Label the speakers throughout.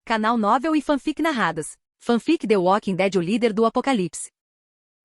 Speaker 1: Canal Novel e Fanfic Narradas. Fanfic The Walking Dead, o líder do apocalipse.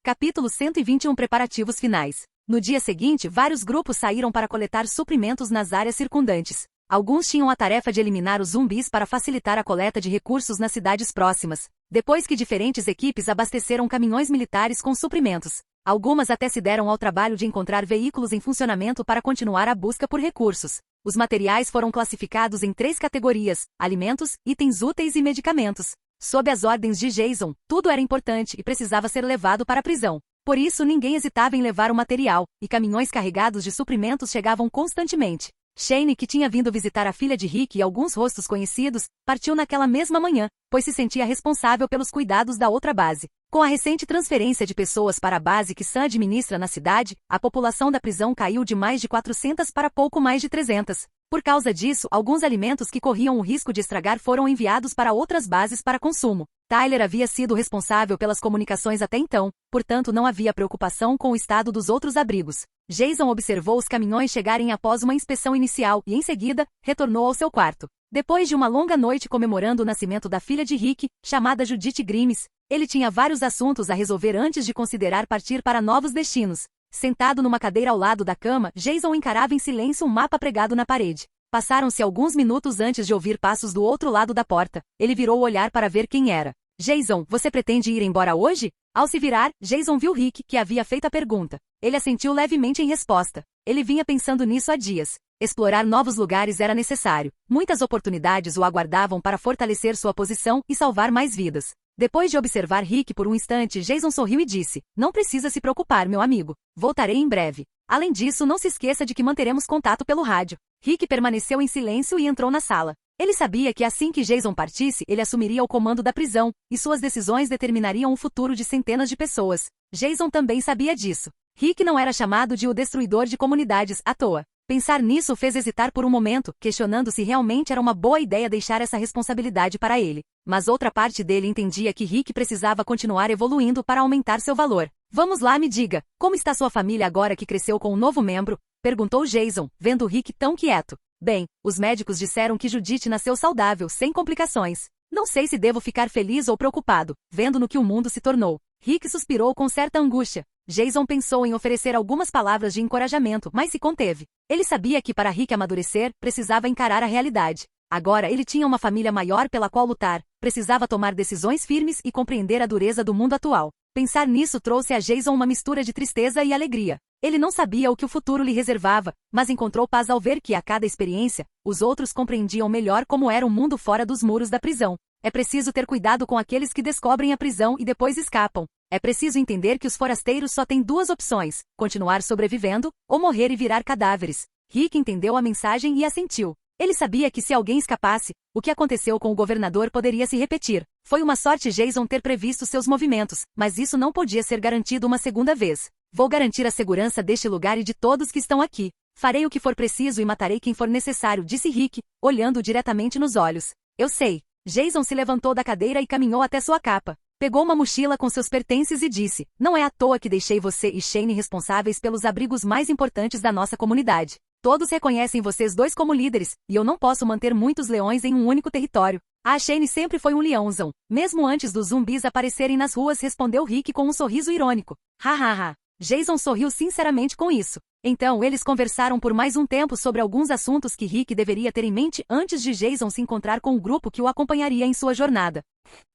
Speaker 1: Capítulo 121, preparativos finais. No dia seguinte, vários grupos saíram para coletar suprimentos nas áreas circundantes. Alguns tinham a tarefa de eliminar os zumbis para facilitar a coleta de recursos nas cidades próximas, depois que diferentes equipes abasteceram caminhões militares com suprimentos. Algumas até se deram ao trabalho de encontrar veículos em funcionamento para continuar a busca por recursos. Os materiais foram classificados em 3 categorias: alimentos, itens úteis e medicamentos. Sob as ordens de Jason, tudo era importante e precisava ser levado para a prisão. Por isso ninguém hesitava em levar o material, e caminhões carregados de suprimentos chegavam constantemente. Shane, que tinha vindo visitar a filha de Rick e alguns rostos conhecidos, partiu naquela mesma manhã, pois se sentia responsável pelos cuidados da outra base. Com a recente transferência de pessoas para a base que Sam administra na cidade, a população da prisão caiu de mais de 400 para pouco mais de 300. Por causa disso, alguns alimentos que corriam o risco de estragar foram enviados para outras bases para consumo. Tyler havia sido responsável pelas comunicações até então, portanto não havia preocupação com o estado dos outros abrigos. Jason observou os caminhões chegarem após uma inspeção inicial e, em seguida, retornou ao seu quarto. Depois de uma longa noite comemorando o nascimento da filha de Rick, chamada Judith Grimes, ele tinha vários assuntos a resolver antes de considerar partir para novos destinos. Sentado numa cadeira ao lado da cama, Jason encarava em silêncio um mapa pregado na parede. Passaram-se alguns minutos antes de ouvir passos do outro lado da porta. Ele virou o olhar para ver quem era. Jason, você pretende ir embora hoje? Ao se virar, Jason viu Rick, que havia feito a pergunta. Ele assentiu levemente em resposta. Ele vinha pensando nisso há dias. Explorar novos lugares era necessário. Muitas oportunidades o aguardavam para fortalecer sua posição e salvar mais vidas. Depois de observar Rick por um instante, Jason sorriu e disse: "Não precisa se preocupar, meu amigo. Voltarei em breve. Além disso, não se esqueça de que manteremos contato pelo rádio." Rick permaneceu em silêncio e entrou na sala. Ele sabia que assim que Jason partisse, ele assumiria o comando da prisão, e suas decisões determinariam o futuro de centenas de pessoas. Jason também sabia disso. Rick não era chamado de o destruidor de comunidades à toa. Pensar nisso fez hesitar por um momento, questionando se realmente era uma boa ideia deixar essa responsabilidade para ele. Mas outra parte dele entendia que Rick precisava continuar evoluindo para aumentar seu valor. "Vamos lá, me diga, como está sua família agora que cresceu com um novo membro?" perguntou Jason, vendo Rick tão quieto. "Bem, os médicos disseram que Judith nasceu saudável, sem complicações. Não sei se devo ficar feliz ou preocupado, vendo no que o mundo se tornou." Rick suspirou com certa angústia. Jason pensou em oferecer algumas palavras de encorajamento, mas se conteve. Ele sabia que para Rick amadurecer, precisava encarar a realidade. Agora ele tinha uma família maior pela qual lutar, precisava tomar decisões firmes e compreender a dureza do mundo atual. Pensar nisso trouxe a Jason uma mistura de tristeza e alegria. Ele não sabia o que o futuro lhe reservava, mas encontrou paz ao ver que, a cada experiência, os outros compreendiam melhor como era o mundo fora dos muros da prisão. É preciso ter cuidado com aqueles que descobrem a prisão e depois escapam. É preciso entender que os forasteiros só têm 2 opções: continuar sobrevivendo, ou morrer e virar cadáveres. Rick entendeu a mensagem e assentiu. Ele sabia que se alguém escapasse, o que aconteceu com o governador poderia se repetir. Foi uma sorte Jason ter previsto seus movimentos, mas isso não podia ser garantido uma segunda vez. "Vou garantir a segurança deste lugar e de todos que estão aqui. Farei o que for preciso e matarei quem for necessário", disse Rick, olhando diretamente nos olhos. "Eu sei." Jason se levantou da cadeira e caminhou até sua capa. Pegou uma mochila com seus pertences e disse: "Não é à toa que deixei você e Shane responsáveis pelos abrigos mais importantes da nossa comunidade. Todos reconhecem vocês 2 como líderes, e eu não posso manter muitos leões em um único território." "A Shane sempre foi um leãozão, mesmo antes dos zumbis aparecerem nas ruas", respondeu Rick com um sorriso irônico. "Hahaha." Jason sorriu sinceramente com isso. Então eles conversaram por mais um tempo sobre alguns assuntos que Rick deveria ter em mente antes de Jason se encontrar com o grupo que o acompanharia em sua jornada.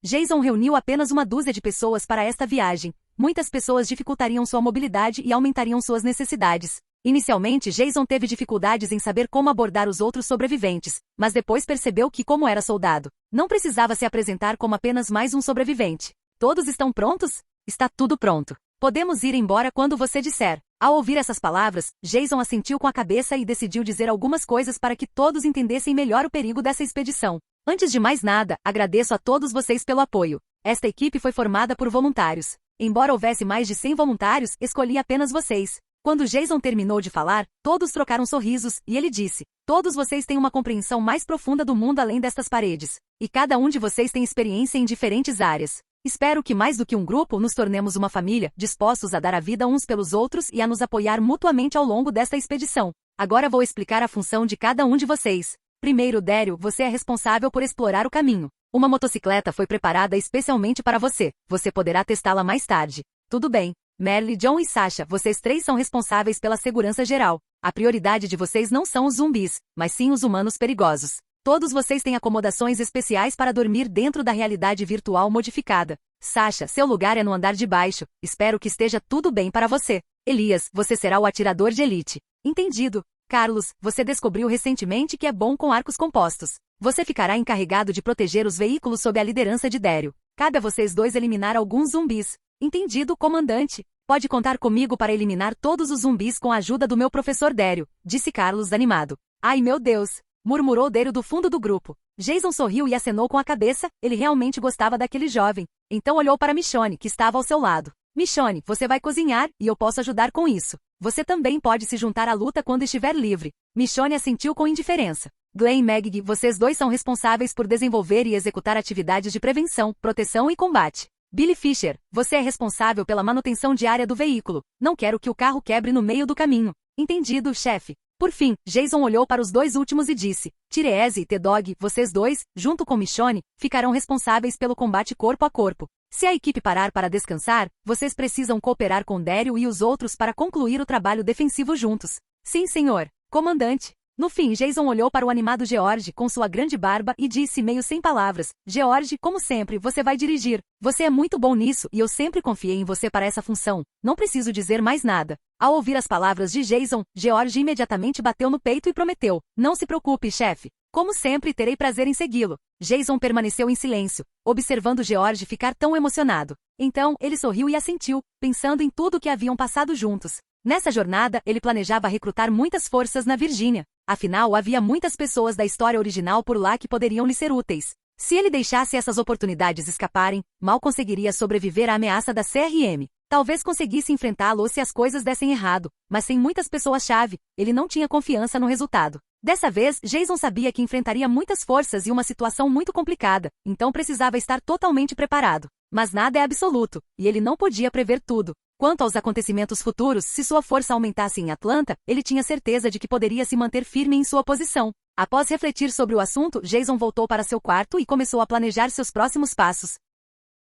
Speaker 1: Jason reuniu apenas uma dúzia de pessoas para esta viagem. Muitas pessoas dificultariam sua mobilidade e aumentariam suas necessidades. Inicialmente, Jason teve dificuldades em saber como abordar os outros sobreviventes, mas depois percebeu que, como era soldado, não precisava se apresentar como apenas mais um sobrevivente. "Todos estão prontos?" "Está tudo pronto. Podemos ir embora quando você disser." Ao ouvir essas palavras, Jason assentiu com a cabeça e decidiu dizer algumas coisas para que todos entendessem melhor o perigo dessa expedição. "Antes de mais nada, agradeço a todos vocês pelo apoio. Esta equipe foi formada por voluntários. Embora houvesse mais de 100 voluntários, escolhi apenas vocês." Quando Jason terminou de falar, todos trocaram sorrisos, e ele disse: "Todos vocês têm uma compreensão mais profunda do mundo além destas paredes. E cada um de vocês tem experiência em diferentes áreas. Espero que mais do que um grupo nos tornemos uma família, dispostos a dar a vida uns pelos outros e a nos apoiar mutuamente ao longo desta expedição. Agora vou explicar a função de cada um de vocês. Primeiro, Daryl, você é responsável por explorar o caminho. Uma motocicleta foi preparada especialmente para você. Você poderá testá-la mais tarde. Tudo bem. Merle, John e Sasha, vocês três são responsáveis pela segurança geral. A prioridade de vocês não são os zumbis, mas sim os humanos perigosos. Todos vocês têm acomodações especiais para dormir dentro da realidade virtual modificada. Sasha, seu lugar é no andar de baixo. Espero que esteja tudo bem para você. Elias, você será o atirador de elite. Entendido. Carlos, você descobriu recentemente que é bom com arcos compostos. Você ficará encarregado de proteger os veículos sob a liderança de Daryl. Cabe a vocês dois eliminar alguns zumbis. Entendido, comandante. Pode contar comigo para eliminar todos os zumbis com a ajuda do meu professor Daryl, disse Carlos animado. Ai meu Deus! Murmurou Daryl do fundo do grupo. Jason sorriu e acenou com a cabeça, ele realmente gostava daquele jovem. Então olhou para Michonne, que estava ao seu lado. Michonne, você vai cozinhar, e eu posso ajudar com isso. Você também pode se juntar à luta quando estiver livre. Michonne assentiu com indiferença. Glenn e Maggie, vocês dois são responsáveis por desenvolver e executar atividades de prevenção, proteção e combate. Billy Fisher, você é responsável pela manutenção diária do veículo. Não quero que o carro quebre no meio do caminho. Entendido, chefe. Por fim, Jason olhou para os dois últimos e disse, Therese e T-Dog, vocês dois, junto com Michonne, ficarão responsáveis pelo combate corpo a corpo. Se a equipe parar para descansar, vocês precisam cooperar com Daryl e os outros para concluir o trabalho defensivo juntos. Sim, senhor. Comandante. No fim, Jason olhou para o animado George com sua grande barba e disse meio sem palavras, George, como sempre, você vai dirigir. Você é muito bom nisso e eu sempre confiei em você para essa função. Não preciso dizer mais nada. Ao ouvir as palavras de Jason, George imediatamente bateu no peito e prometeu, não se preocupe, chefe. Como sempre, terei prazer em segui-lo. Jason permaneceu em silêncio, observando George ficar tão emocionado. Então, ele sorriu e assentiu, pensando em tudo o que haviam passado juntos. Nessa jornada, ele planejava recrutar muitas forças na Virgínia. Afinal, havia muitas pessoas da história original por lá que poderiam lhe ser úteis. Se ele deixasse essas oportunidades escaparem, mal conseguiria sobreviver à ameaça da CRM. Talvez conseguisse enfrentá-lo se as coisas dessem errado, mas sem muitas pessoas-chave, ele não tinha confiança no resultado. Dessa vez, Jason sabia que enfrentaria muitas forças e uma situação muito complicada, então precisava estar totalmente preparado. Mas nada é absoluto, e ele não podia prever tudo. Quanto aos acontecimentos futuros, se sua força aumentasse em Atlanta, ele tinha certeza de que poderia se manter firme em sua posição. Após refletir sobre o assunto, Jason voltou para seu quarto e começou a planejar seus próximos passos.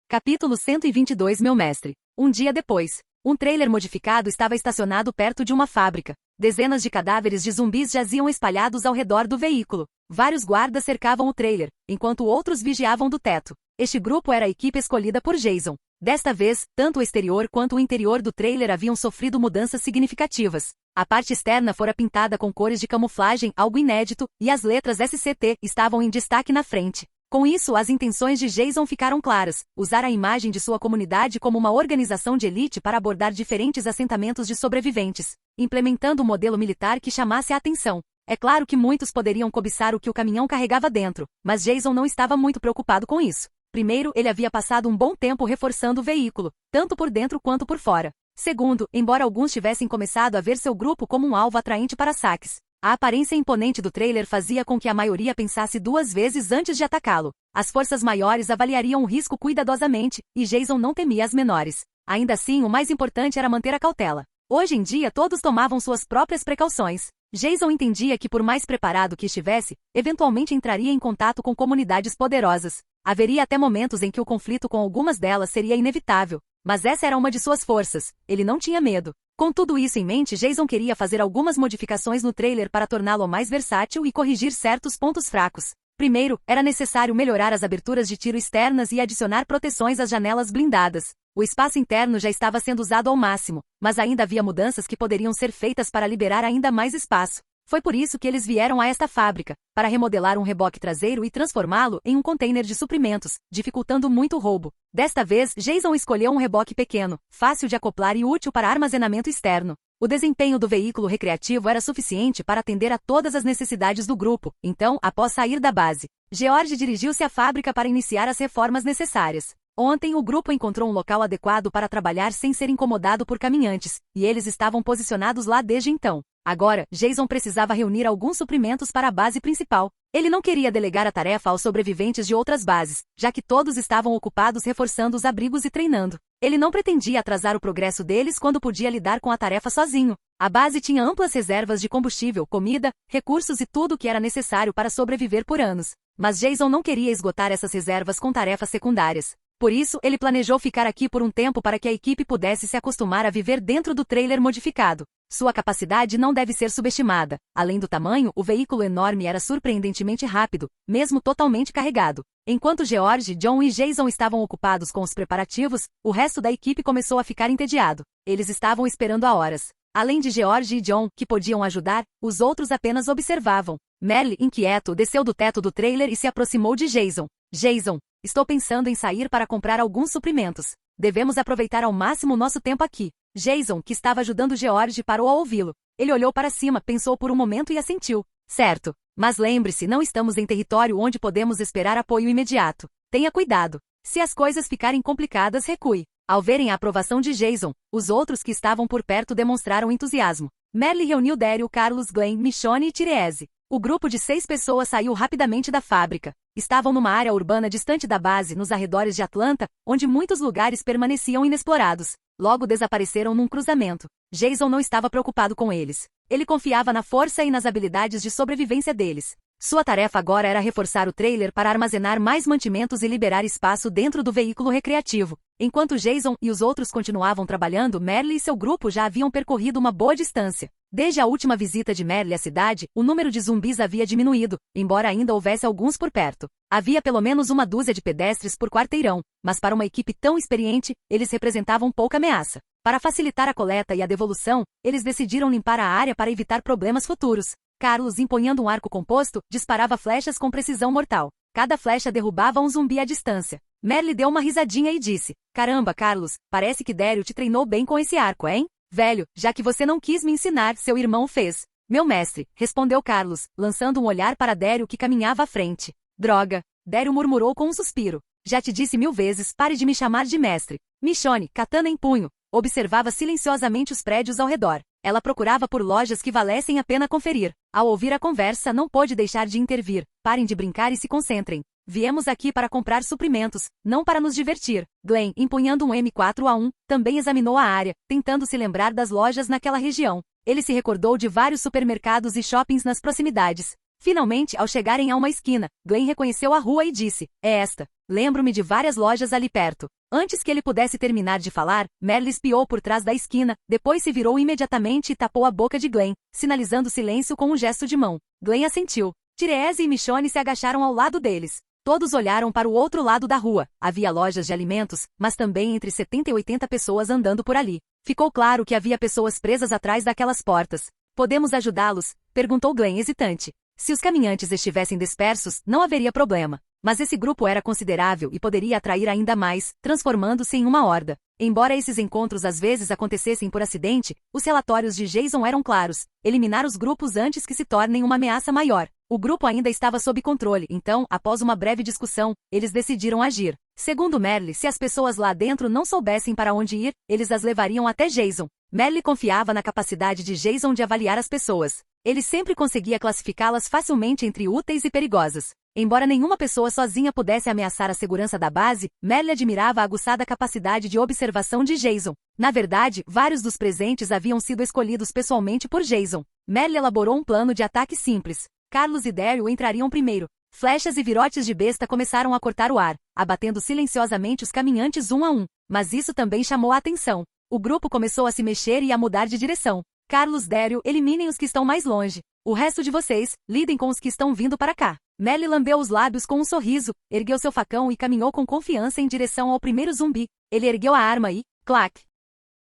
Speaker 1: Capítulo 122 Meu mestre. Um dia depois, um trailer modificado estava estacionado perto de uma fábrica. Dezenas de cadáveres de zumbis jaziam espalhados ao redor do veículo. Vários guardas cercavam o trailer, enquanto outros vigiavam do teto. Este grupo era a equipe escolhida por Jason. Desta vez, tanto o exterior quanto o interior do trailer haviam sofrido mudanças significativas. A parte externa fora pintada com cores de camuflagem, algo inédito, e as letras SCT estavam em destaque na frente. Com isso, as intenções de Jason ficaram claras: usar a imagem de sua comunidade como uma organização de elite para abordar diferentes assentamentos de sobreviventes, implementando um modelo militar que chamasse a atenção. É claro que muitos poderiam cobiçar o que o caminhão carregava dentro, mas Jason não estava muito preocupado com isso. Primeiro, ele havia passado um bom tempo reforçando o veículo, tanto por dentro quanto por fora. Segundo, embora alguns tivessem começado a ver seu grupo como um alvo atraente para saques, a aparência imponente do trailer fazia com que a maioria pensasse duas vezes antes de atacá-lo. As forças maiores avaliariam o risco cuidadosamente, e Jason não temia as menores. Ainda assim, o mais importante era manter a cautela. Hoje em dia todos tomavam suas próprias precauções. Jason entendia que por mais preparado que estivesse, eventualmente entraria em contato com comunidades poderosas. Haveria até momentos em que o conflito com algumas delas seria inevitável, mas essa era uma de suas forças. Ele não tinha medo. Com tudo isso em mente, Jason queria fazer algumas modificações no trailer para torná-lo mais versátil e corrigir certos pontos fracos. Primeiro, era necessário melhorar as aberturas de tiro externas e adicionar proteções às janelas blindadas. O espaço interno já estava sendo usado ao máximo, mas ainda havia mudanças que poderiam ser feitas para liberar ainda mais espaço. Foi por isso que eles vieram a esta fábrica, para remodelar um reboque traseiro e transformá-lo em um container de suprimentos, dificultando muito o roubo. Desta vez, Jason escolheu um reboque pequeno, fácil de acoplar e útil para armazenamento externo. O desempenho do veículo recreativo era suficiente para atender a todas as necessidades do grupo, então, após sair da base, George dirigiu-se à fábrica para iniciar as reformas necessárias. Ontem o grupo encontrou um local adequado para trabalhar sem ser incomodado por caminhantes, e eles estavam posicionados lá desde então. Agora, Jason precisava reunir alguns suprimentos para a base principal. Ele não queria delegar a tarefa aos sobreviventes de outras bases, já que todos estavam ocupados reforçando os abrigos e treinando. Ele não pretendia atrasar o progresso deles quando podia lidar com a tarefa sozinho. A base tinha amplas reservas de combustível, comida, recursos e tudo o que era necessário para sobreviver por anos. Mas Jason não queria esgotar essas reservas com tarefas secundárias. Por isso, ele planejou ficar aqui por um tempo para que a equipe pudesse se acostumar a viver dentro do trailer modificado. Sua capacidade não deve ser subestimada. Além do tamanho, o veículo enorme era surpreendentemente rápido, mesmo totalmente carregado. Enquanto George, John e Jason estavam ocupados com os preparativos, o resto da equipe começou a ficar entediado. Eles estavam esperando há horas. Além de George e John, que podiam ajudar, os outros apenas observavam. Merle, inquieto, desceu do teto do trailer e se aproximou de Jason. Jason, estou pensando em sair para comprar alguns suprimentos. Devemos aproveitar ao máximo nosso tempo aqui. Jason, que estava ajudando George, parou ao ouvi-lo. Ele olhou para cima, pensou por um momento e assentiu. Certo. Mas lembre-se, não estamos em território onde podemos esperar apoio imediato. Tenha cuidado. Se as coisas ficarem complicadas, recue. Ao verem a aprovação de Jason, os outros que estavam por perto demonstraram entusiasmo. Merle reuniu Daryl, Carlos, Glenn, Michonne e Therese. O grupo de 6 pessoas saiu rapidamente da fábrica. Estavam numa área urbana distante da base, nos arredores de Atlanta, onde muitos lugares permaneciam inexplorados. Logo desapareceram num cruzamento. Jason não estava preocupado com eles. Ele confiava na força e nas habilidades de sobrevivência deles. Sua tarefa agora era reforçar o trailer para armazenar mais mantimentos e liberar espaço dentro do veículo recreativo. Enquanto Jason e os outros continuavam trabalhando, Merle e seu grupo já haviam percorrido uma boa distância. Desde a última visita de Merle à cidade, o número de zumbis havia diminuído, embora ainda houvesse alguns por perto. Havia pelo menos uma dúzia de pedestres por quarteirão, mas para uma equipe tão experiente, eles representavam pouca ameaça. Para facilitar a coleta e a devolução, eles decidiram limpar a área para evitar problemas futuros. Carlos, empunhando um arco composto, disparava flechas com precisão mortal. Cada flecha derrubava um zumbi à distância. Merle deu uma risadinha e disse: Caramba, Carlos, parece que Daryl te treinou bem com esse arco, hein? Velho, já que você não quis me ensinar, seu irmão o fez. Meu mestre, respondeu Carlos, lançando um olhar para Daryl que caminhava à frente. Droga, Daryl murmurou com um suspiro. Já te disse 1000 vezes, pare de me chamar de mestre. Michonne, katana em punho, observava silenciosamente os prédios ao redor. Ela procurava por lojas que valessem a pena conferir. Ao ouvir a conversa, não pôde deixar de intervir. Parem de brincar e se concentrem. Viemos aqui para comprar suprimentos, não para nos divertir. Glenn, empunhando um M4A1, também examinou a área, tentando se lembrar das lojas naquela região. Ele se recordou de vários supermercados e shoppings nas proximidades. Finalmente, ao chegarem a uma esquina, Glenn reconheceu a rua e disse: É esta. Lembro-me de várias lojas ali perto. Antes que ele pudesse terminar de falar, Merle espiou por trás da esquina, depois se virou imediatamente e tapou a boca de Glenn, sinalizando silêncio com um gesto de mão. Glenn assentiu. Therese e Michonne se agacharam ao lado deles. Todos olharam para o outro lado da rua. Havia lojas de alimentos, mas também entre 70 e 80 pessoas andando por ali. Ficou claro que havia pessoas presas atrás daquelas portas. Podemos ajudá-los? Perguntou Glenn hesitante. Se os caminhantes estivessem dispersos, não haveria problema. Mas esse grupo era considerável e poderia atrair ainda mais, transformando-se em uma horda. Embora esses encontros às vezes acontecessem por acidente, os relatórios de Jason eram claros: eliminar os grupos antes que se tornem uma ameaça maior. O grupo ainda estava sob controle, então, após uma breve discussão, eles decidiram agir. Segundo Merle, se as pessoas lá dentro não soubessem para onde ir, eles as levariam até Jason. Merle confiava na capacidade de Jason de avaliar as pessoas. Ele sempre conseguia classificá-las facilmente entre úteis e perigosas. Embora nenhuma pessoa sozinha pudesse ameaçar a segurança da base, Merle admirava a aguçada capacidade de observação de Jason. Na verdade, vários dos presentes haviam sido escolhidos pessoalmente por Jason. Merle elaborou um plano de ataque simples. Carlos e Daryl entrariam primeiro. Flechas e virotes de besta começaram a cortar o ar, abatendo silenciosamente os caminhantes um a um. Mas isso também chamou a atenção. O grupo começou a se mexer e a mudar de direção. Carlos, Daryl, eliminem os que estão mais longe. O resto de vocês, lidem com os que estão vindo para cá. Merle lambeu os lábios com um sorriso, ergueu seu facão e caminhou com confiança em direção ao primeiro zumbi. Ele ergueu a arma e... clac!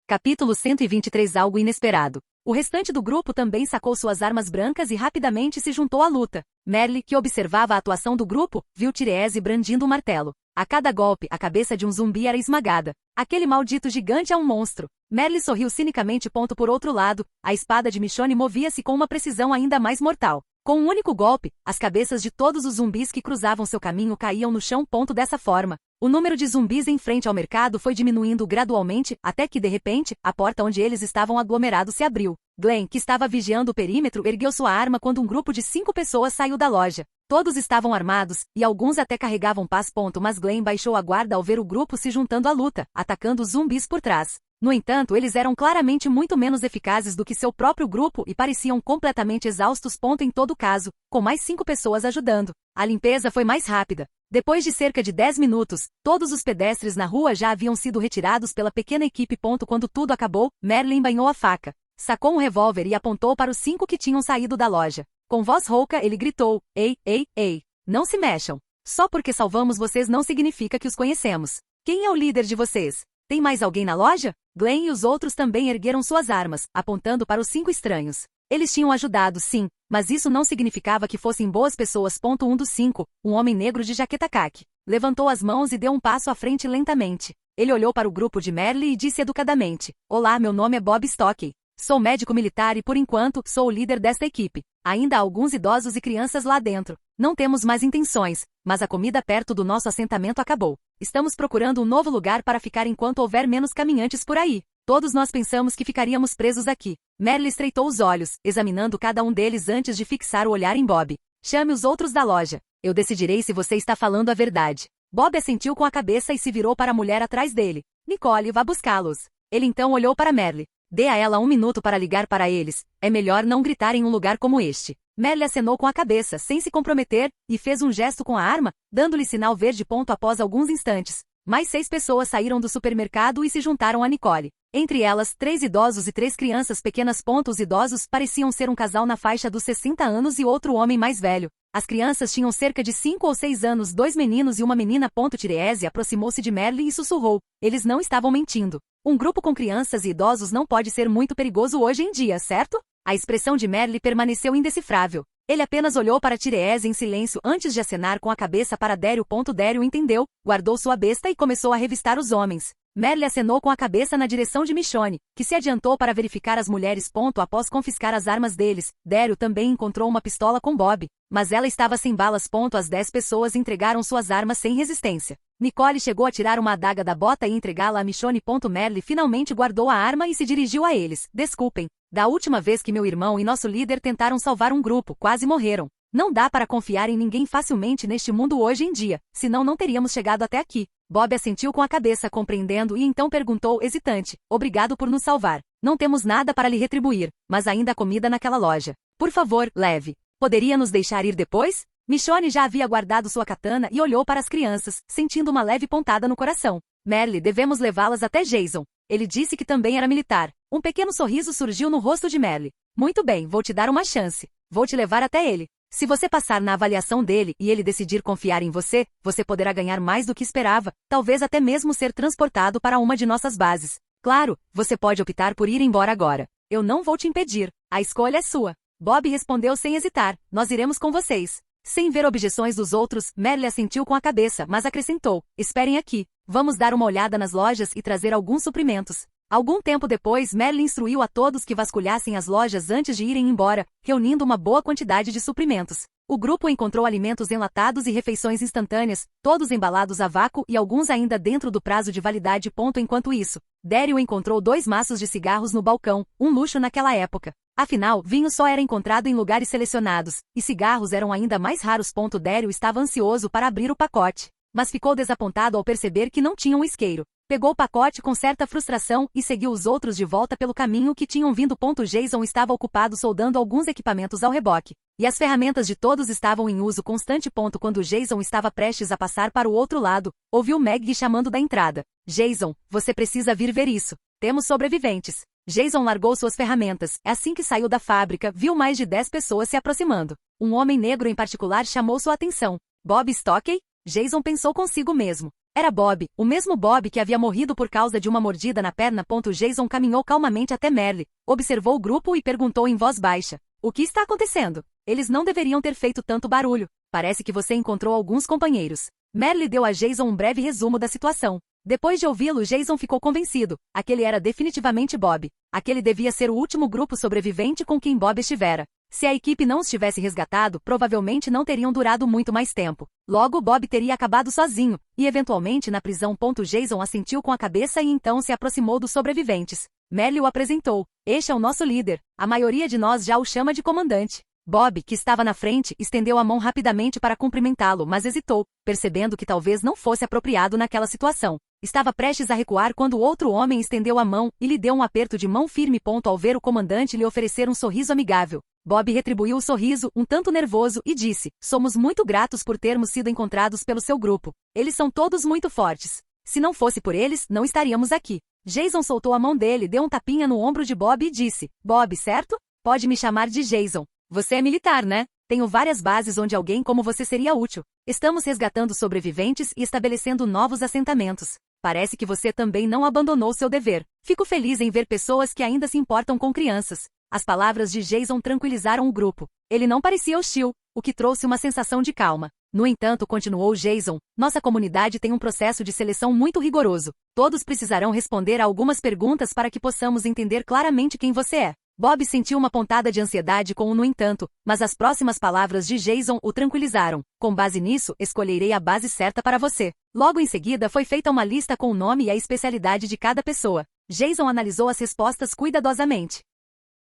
Speaker 1: Capítulo 123. Algo inesperado. O restante do grupo também sacou suas armas brancas e rapidamente se juntou à luta. Merle, que observava a atuação do grupo, viu Therese brandindo um martelo. A cada golpe, a cabeça de um zumbi era esmagada. Aquele maldito gigante é um monstro. Merle sorriu cinicamente. Por outro lado, a espada de Michonne movia-se com uma precisão ainda mais mortal. Com um único golpe, as cabeças de todos os zumbis que cruzavam seu caminho caíam no chão. Dessa forma, o número de zumbis em frente ao mercado foi diminuindo gradualmente, até que, de repente, a porta onde eles estavam aglomerados se abriu. Glenn, que estava vigiando o perímetro, ergueu sua arma quando um grupo de 5 pessoas saiu da loja. Todos estavam armados, e alguns até carregavam pás. Mas Glenn baixou a guarda ao ver o grupo se juntando à luta, atacando os zumbis por trás. No entanto, eles eram claramente muito menos eficazes do que seu próprio grupo e pareciam completamente exaustos. Em todo caso, com mais 5 pessoas ajudando, a limpeza foi mais rápida. Depois de cerca de 10 minutos, todos os pedestres na rua já haviam sido retirados pela pequena equipe. Quando tudo acabou, Merlin embainhou a faca, sacou um revólver e apontou para os 5 que tinham saído da loja. Com voz rouca, ele gritou: Ei, ei, ei! Não se mexam! Só porque salvamos vocês não significa que os conhecemos. Quem é o líder de vocês? Tem mais alguém na loja? Glenn e os outros também ergueram suas armas, apontando para os 5 estranhos. Eles tinham ajudado, sim, mas isso não significava que fossem boas pessoas. Um dos 5, um homem negro de jaqueta caque, levantou as mãos e deu um passo à frente lentamente. Ele olhou para o grupo de Merle e disse educadamente: Olá, meu nome é Bob Stockey. Sou médico militar e, por enquanto, sou o líder desta equipe. Ainda há alguns idosos e crianças lá dentro. Não temos mais intenções, mas a comida perto do nosso assentamento acabou. Estamos procurando um novo lugar para ficar enquanto houver menos caminhantes por aí. Todos nós pensamos que ficaríamos presos aqui. Merle estreitou os olhos, examinando cada um deles antes de fixar o olhar em Bob. Chame os outros da loja. Eu decidirei se você está falando a verdade. Bob assentiu com a cabeça e se virou para a mulher atrás dele. Nicole, vá buscá-los. Ele então olhou para Merle. Dê a ela 1 minuto para ligar para eles. É melhor não gritar em um lugar como este. Merle acenou com a cabeça, sem se comprometer, e fez um gesto com a arma, dando-lhe sinal verde. Após alguns instantes, mais 6 pessoas saíram do supermercado e se juntaram a Nicole. Entre elas, 3 idosos e 3 crianças pequenas. Os idosos pareciam ser um casal na faixa dos 60 anos e outro homem mais velho. As crianças tinham cerca de 5 ou 6 anos, 2 meninos e uma menina. Thérèse aproximou-se de Merle e sussurrou. Eles não estavam mentindo. Um grupo com crianças e idosos não pode ser muito perigoso hoje em dia, certo? A expressão de Merle permaneceu indecifrável. Ele apenas olhou para Thérèse em silêncio antes de acenar com a cabeça para Daryl. Daryl entendeu, guardou sua besta e começou a revistar os homens. Merle acenou com a cabeça na direção de Michonne, que se adiantou para verificar as mulheres. Após confiscar as armas deles, Daryl também encontrou uma pistola com Bob, mas ela estava sem balas. As 10 pessoas entregaram suas armas sem resistência. Nicole chegou a tirar uma adaga da bota e entregá-la a Michonne. Merle finalmente guardou a arma e se dirigiu a eles. Desculpem. Da última vez que meu irmão e nosso líder tentaram salvar um grupo, quase morreram. Não dá para confiar em ninguém facilmente neste mundo hoje em dia, senão não teríamos chegado até aqui. Bob assentiu com a cabeça, compreendendo, e então perguntou, hesitante: Obrigado por nos salvar. Não temos nada para lhe retribuir, mas ainda há comida naquela loja. Por favor, leve. Poderia nos deixar ir depois? Michonne já havia guardado sua katana e olhou para as crianças, sentindo uma leve pontada no coração. Merle, devemos levá-las até Jason. Ele disse que também era militar. Um pequeno sorriso surgiu no rosto de Merle. Muito bem, vou te dar uma chance. Vou te levar até ele. Se você passar na avaliação dele e ele decidir confiar em você, você poderá ganhar mais do que esperava, talvez até mesmo ser transportado para uma de nossas bases. Claro, você pode optar por ir embora agora. Eu não vou te impedir. A escolha é sua. Bob respondeu sem hesitar. Nós iremos com vocês. Sem ver objeções dos outros, Merle assentiu com a cabeça, mas acrescentou: Esperem aqui. Vamos dar uma olhada nas lojas e trazer alguns suprimentos. Algum tempo depois, Merle instruiu a todos que vasculhassem as lojas antes de irem embora, reunindo uma boa quantidade de suprimentos. O grupo encontrou alimentos enlatados e refeições instantâneas, todos embalados a vácuo e alguns ainda dentro do prazo de validade. Enquanto isso, Daryl encontrou 2 maços de cigarros no balcão, um luxo naquela época. Afinal, vinho só era encontrado em lugares selecionados, e cigarros eram ainda mais raros. Daryl estava ansioso para abrir o pacote, mas ficou desapontado ao perceber que não tinha um isqueiro. Pegou o pacote com certa frustração e seguiu os outros de volta pelo caminho que tinham vindo. Jason estava ocupado soldando alguns equipamentos ao reboque, e as ferramentas de todos estavam em uso constante. Quando Jason estava prestes a passar para o outro lado, ouviu Maggie chamando da entrada. Jason, você precisa vir ver isso. Temos sobreviventes. Jason largou suas ferramentas. Assim que saiu da fábrica, viu mais de 10 pessoas se aproximando. Um homem negro em particular chamou sua atenção. Bob Stockey? Jason pensou consigo mesmo. Era Bob, o mesmo Bob que havia morrido por causa de uma mordida na perna. Jason caminhou calmamente até Merle, observou o grupo e perguntou em voz baixa: O que está acontecendo? Eles não deveriam ter feito tanto barulho. Parece que você encontrou alguns companheiros. Merle deu a Jason um breve resumo da situação. Depois de ouvi-lo, Jason ficou convencido. Aquele era definitivamente Bob. Aquele devia ser o último grupo sobrevivente com quem Bob estivera. Se a equipe não os tivesse resgatado, provavelmente não teriam durado muito mais tempo. Logo, Bob teria acabado sozinho, e eventualmente na prisão. Jason assentiu com a cabeça e então se aproximou dos sobreviventes. Merle o apresentou. Este é o nosso líder. A maioria de nós já o chama de comandante. Bob, que estava na frente, estendeu a mão rapidamente para cumprimentá-lo, mas hesitou, percebendo que talvez não fosse apropriado naquela situação. Estava prestes a recuar quando outro homem estendeu a mão e lhe deu um aperto de mão firme. Ao ver o comandante lhe oferecer um sorriso amigável, Bob retribuiu o sorriso, um tanto nervoso, e disse: "Somos muito gratos por termos sido encontrados pelo seu grupo. Eles são todos muito fortes. Se não fosse por eles, não estaríamos aqui." Jason soltou a mão dele, deu um tapinha no ombro de Bob e disse: "Bob, certo? Pode me chamar de Jason. Você é militar, né? Tenho várias bases onde alguém como você seria útil. Estamos resgatando sobreviventes e estabelecendo novos assentamentos. Parece que você também não abandonou seu dever. Fico feliz em ver pessoas que ainda se importam com crianças." As palavras de Jason tranquilizaram o grupo. Ele não parecia hostil, o que trouxe uma sensação de calma. No entanto, continuou Jason, nossa comunidade tem um processo de seleção muito rigoroso. Todos precisarão responder a algumas perguntas para que possamos entender claramente quem você é. Bob sentiu uma pontada de ansiedade com o "no entanto", mas as próximas palavras de Jason o tranquilizaram. "Com base nisso, escolherei a base certa para você." Logo em seguida foi feita uma lista com o nome e a especialidade de cada pessoa. Jason analisou as respostas cuidadosamente.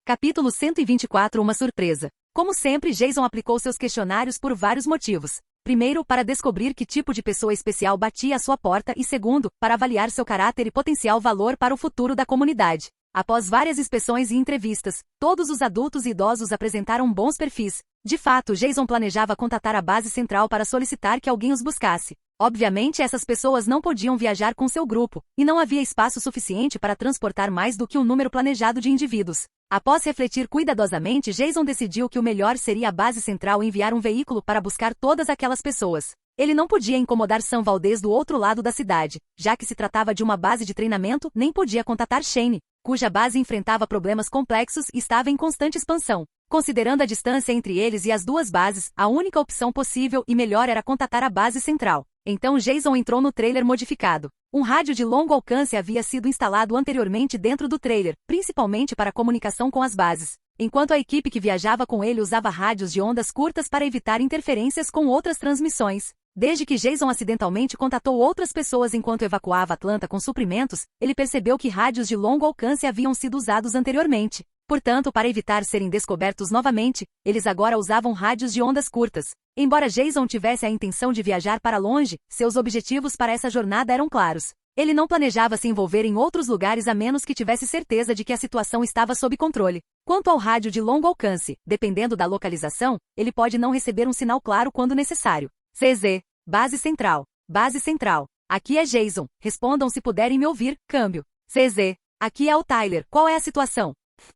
Speaker 1: Capítulo 124 Uma surpresa. Como sempre, Jason aplicou seus questionários por vários motivos. Primeiro, para descobrir que tipo de pessoa especial batia à sua porta e segundo, para avaliar seu caráter e potencial valor para o futuro da comunidade. Após várias inspeções e entrevistas, todos os adultos e idosos apresentaram bons perfis. De fato, Jason planejava contatar a base central para solicitar que alguém os buscasse. Obviamente, essas pessoas não podiam viajar com seu grupo, e não havia espaço suficiente para transportar mais do que um número planejado de indivíduos. Após refletir cuidadosamente, Jason decidiu que o melhor seria a base central enviar um veículo para buscar todas aquelas pessoas. Ele não podia incomodar Sam Valdez do outro lado da cidade, já que se tratava de uma base de treinamento, nem podia contatar Shane, cuja base enfrentava problemas complexos e estava em constante expansão. Considerando a distância entre eles e as duas bases, a única opção possível e melhor era contatar a base central. Então Jason entrou no trailer modificado. Um rádio de longo alcance havia sido instalado anteriormente dentro do trailer, principalmente para comunicação com as bases, enquanto a equipe que viajava com ele usava rádios de ondas curtas para evitar interferências com outras transmissões. Desde que Jason acidentalmente contatou outras pessoas enquanto evacuava Atlanta com suprimentos, ele percebeu que rádios de longo alcance haviam sido usados anteriormente. Portanto, para evitar serem descobertos novamente, eles agora usavam rádios de ondas curtas. Embora Jason tivesse a intenção de viajar para longe, seus objetivos para essa jornada eram claros. Ele não planejava se envolver em outros lugares a menos que tivesse certeza de que a situação estava sob controle. Quanto ao rádio de longo alcance, dependendo da localização, ele pode não receber um sinal claro quando necessário. CZ. Base Central. Base Central. Aqui é Jason. Respondam se puderem me ouvir. Câmbio. CZ. Aqui é o Tyler. Qual é a situação?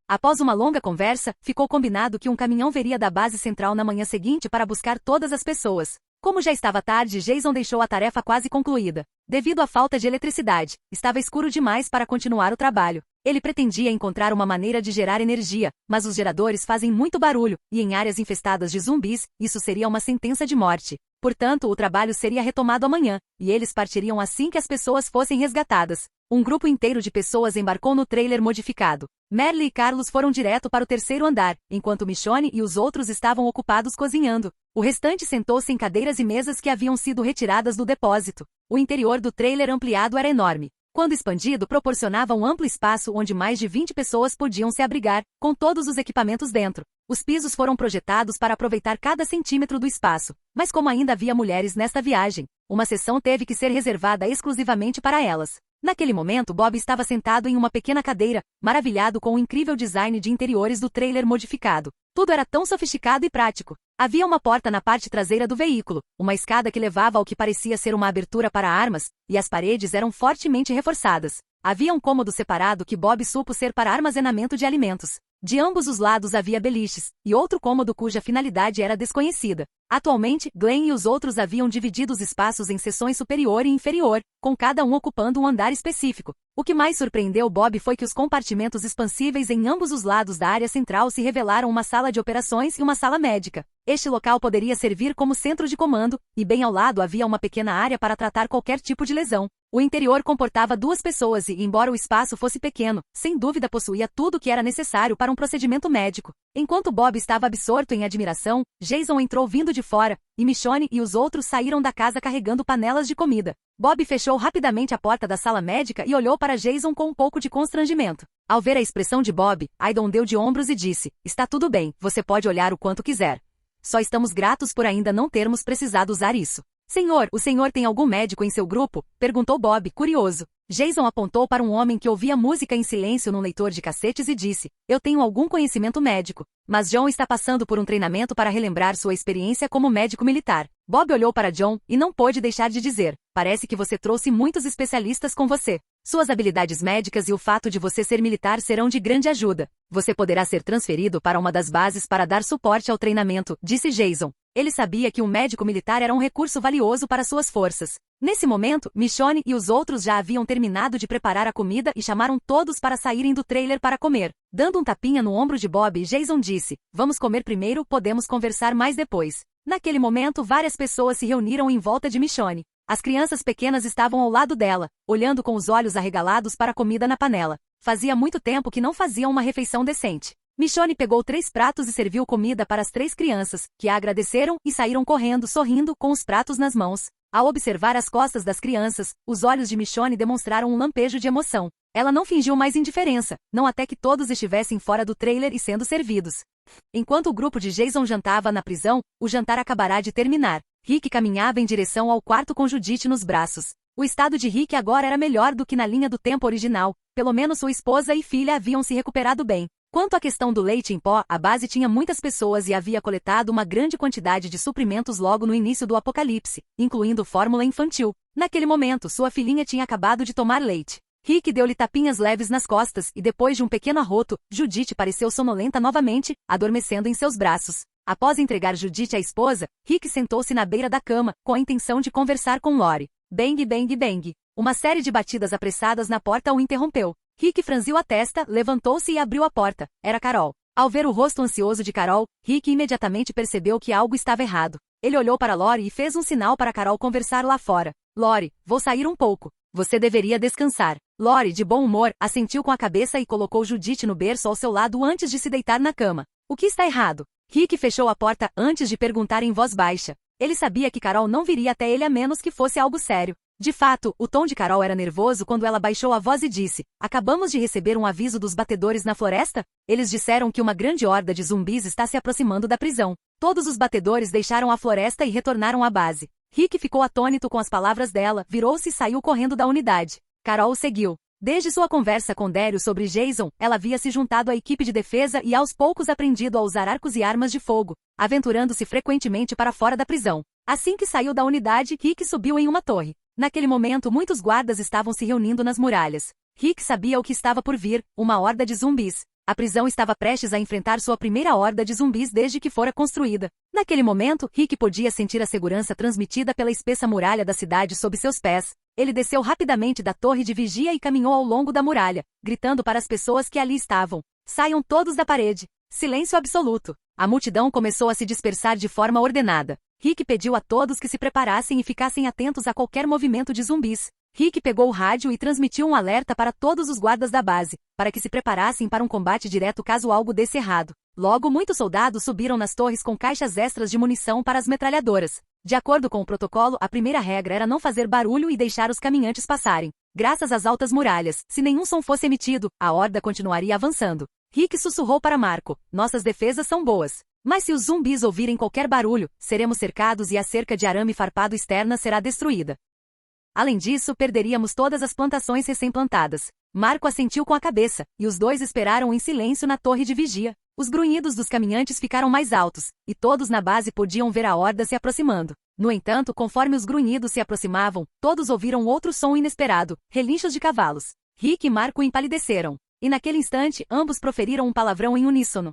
Speaker 1: Após uma longa conversa, ficou combinado que um caminhão viria da base central na manhã seguinte para buscar todas as pessoas. Como já estava tarde, Jason deixou a tarefa quase concluída. Devido à falta de eletricidade, estava escuro demais para continuar o trabalho. Ele pretendia encontrar uma maneira de gerar energia, mas os geradores fazem muito barulho, e em áreas infestadas de zumbis, isso seria uma sentença de morte. Portanto, o trabalho seria retomado amanhã, e eles partiriam assim que as pessoas fossem resgatadas. Um grupo inteiro de pessoas embarcou no trailer modificado. Merle e Carlos foram direto para o terceiro andar, enquanto Michonne e os outros estavam ocupados cozinhando. O restante sentou-se em cadeiras e mesas que haviam sido retiradas do depósito. O interior do trailer ampliado era enorme. Quando expandido, proporcionava um amplo espaço onde mais de 20 pessoas podiam se abrigar, com todos os equipamentos dentro. Os pisos foram projetados para aproveitar cada centímetro do espaço, mas como ainda havia mulheres nesta viagem, uma seção teve que ser reservada exclusivamente para elas. Naquele momento, Bob estava sentado em uma pequena cadeira, maravilhado com o incrível design de interiores do trailer modificado. Tudo era tão sofisticado e prático. Havia uma porta na parte traseira do veículo, uma escada que levava ao que parecia ser uma abertura para armas, e as paredes eram fortemente reforçadas. Havia um cômodo separado que Bob supo ser para armazenamento de alimentos. De ambos os lados havia beliches, e outro cômodo cuja finalidade era desconhecida. Atualmente, Glenn e os outros haviam dividido os espaços em seções superior e inferior, com cada um ocupando um andar específico. O que mais surpreendeu Bob foi que os compartimentos expansíveis em ambos os lados da área central se revelaram uma sala de operações e uma sala médica. Este local poderia servir como centro de comando, e bem ao lado havia uma pequena área para tratar qualquer tipo de lesão. O interior comportava 2 pessoas e, embora o espaço fosse pequeno, sem dúvida possuía tudo o que era necessário para um procedimento médico. Enquanto Bob estava absorto em admiração, Jason entrou vindo de fora, e Michonne e os outros saíram da casa carregando panelas de comida. Bob fechou rapidamente a porta da sala médica e olhou para Jason com um pouco de constrangimento. Ao ver a expressão de Bob, Aidon deu de ombros e disse, está tudo bem, você pode olhar o quanto quiser. Só estamos gratos por ainda não termos precisado usar isso. Senhor, o senhor tem algum médico em seu grupo? Perguntou Bob, curioso. Jason apontou para um homem que ouvia música em silêncio num leitor de cassetes e disse, eu tenho algum conhecimento médico, mas John está passando por um treinamento para relembrar sua experiência como médico militar. Bob olhou para John e não pôde deixar de dizer, parece que você trouxe muitos especialistas com você. Suas habilidades médicas e o fato de você ser militar serão de grande ajuda. Você poderá ser transferido para uma das bases para dar suporte ao treinamento, disse Jason. Ele sabia que um médico militar era um recurso valioso para suas forças. Nesse momento, Michonne e os outros já haviam terminado de preparar a comida e chamaram todos para saírem do trailer para comer. Dando um tapinha no ombro de Bob, Jason disse, vamos comer primeiro, podemos conversar mais depois. Naquele momento, várias pessoas se reuniram em volta de Michonne. As crianças pequenas estavam ao lado dela, olhando com os olhos arregalados para a comida na panela. Fazia muito tempo que não faziam uma refeição decente. Michonne pegou 3 pratos e serviu comida para as 3 crianças, que a agradeceram e saíram correndo, sorrindo, com os pratos nas mãos. Ao observar as costas das crianças, os olhos de Michonne demonstraram um lampejo de emoção. Ela não fingiu mais indiferença, não até que todos estivessem fora do trailer e sendo servidos. Enquanto o grupo de Jason jantava na prisão, o jantar acabará de terminar. Rick caminhava em direção ao quarto com Judith nos braços. O estado de Rick agora era melhor do que na linha do tempo original, pelo menos sua esposa e filha haviam se recuperado bem. Quanto à questão do leite em pó, a base tinha muitas pessoas e havia coletado uma grande quantidade de suprimentos logo no início do apocalipse, incluindo fórmula infantil. Naquele momento, sua filhinha tinha acabado de tomar leite. Rick deu-lhe tapinhas leves nas costas e depois de um pequeno arroto, Judith pareceu sonolenta novamente, adormecendo em seus braços. Após entregar Judith à esposa, Rick sentou-se na beira da cama, com a intenção de conversar com Lori. Bang, bang, bang. Uma série de batidas apressadas na porta o interrompeu. Rick franziu a testa, levantou-se e abriu a porta. Era Carol. Ao ver o rosto ansioso de Carol, Rick imediatamente percebeu que algo estava errado. Ele olhou para Lori e fez um sinal para Carol conversar lá fora. Lori, vou sair um pouco. Você deveria descansar. Lori, de bom humor, assentiu com a cabeça e colocou Judith no berço ao seu lado antes de se deitar na cama. O que está errado? Rick fechou a porta antes de perguntar em voz baixa. Ele sabia que Carol não viria até ele a menos que fosse algo sério. De fato, o tom de Carol era nervoso quando ela baixou a voz e disse, acabamos de receber um aviso dos batedores na floresta? Eles disseram que uma grande horda de zumbis está se aproximando da prisão. Todos os batedores deixaram a floresta e retornaram à base. Rick ficou atônito com as palavras dela, virou-se e saiu correndo da unidade. Carol o seguiu. Desde sua conversa com Daryl sobre Jason, ela havia se juntado à equipe de defesa e aos poucos aprendido a usar arcos e armas de fogo, aventurando-se frequentemente para fora da prisão. Assim que saiu da unidade, Rick subiu em uma torre. Naquele momento, muitos guardas estavam se reunindo nas muralhas. Rick sabia o que estava por vir, uma horda de zumbis. A prisão estava prestes a enfrentar sua primeira horda de zumbis desde que fora construída. Naquele momento, Rick podia sentir a segurança transmitida pela espessa muralha da cidade sob seus pés. Ele desceu rapidamente da torre de vigia e caminhou ao longo da muralha, gritando para as pessoas que ali estavam. Saiam todos da parede. Silêncio absoluto. A multidão começou a se dispersar de forma ordenada. Rick pediu a todos que se preparassem e ficassem atentos a qualquer movimento de zumbis. Rick pegou o rádio e transmitiu um alerta para todos os guardas da base, para que se preparassem para um combate direto caso algo desse errado. Logo, muitos soldados subiram nas torres com caixas extras de munição para as metralhadoras. De acordo com o protocolo, a primeira regra era não fazer barulho e deixar os caminhantes passarem. Graças às altas muralhas, se nenhum som fosse emitido, a horda continuaria avançando. Rick sussurrou para Marco, nossas defesas são boas. Mas se os zumbis ouvirem qualquer barulho, seremos cercados e a cerca de arame farpado externa será destruída. Além disso, perderíamos todas as plantações recém-plantadas. Marco assentiu com a cabeça, e os dois esperaram em silêncio na torre de vigia. Os grunhidos dos caminhantes ficaram mais altos, e todos na base podiam ver a horda se aproximando. No entanto, conforme os grunhidos se aproximavam, todos ouviram outro som inesperado, relinchos de cavalos. Rick e Marco empalideceram, e naquele instante, ambos proferiram um palavrão em uníssono.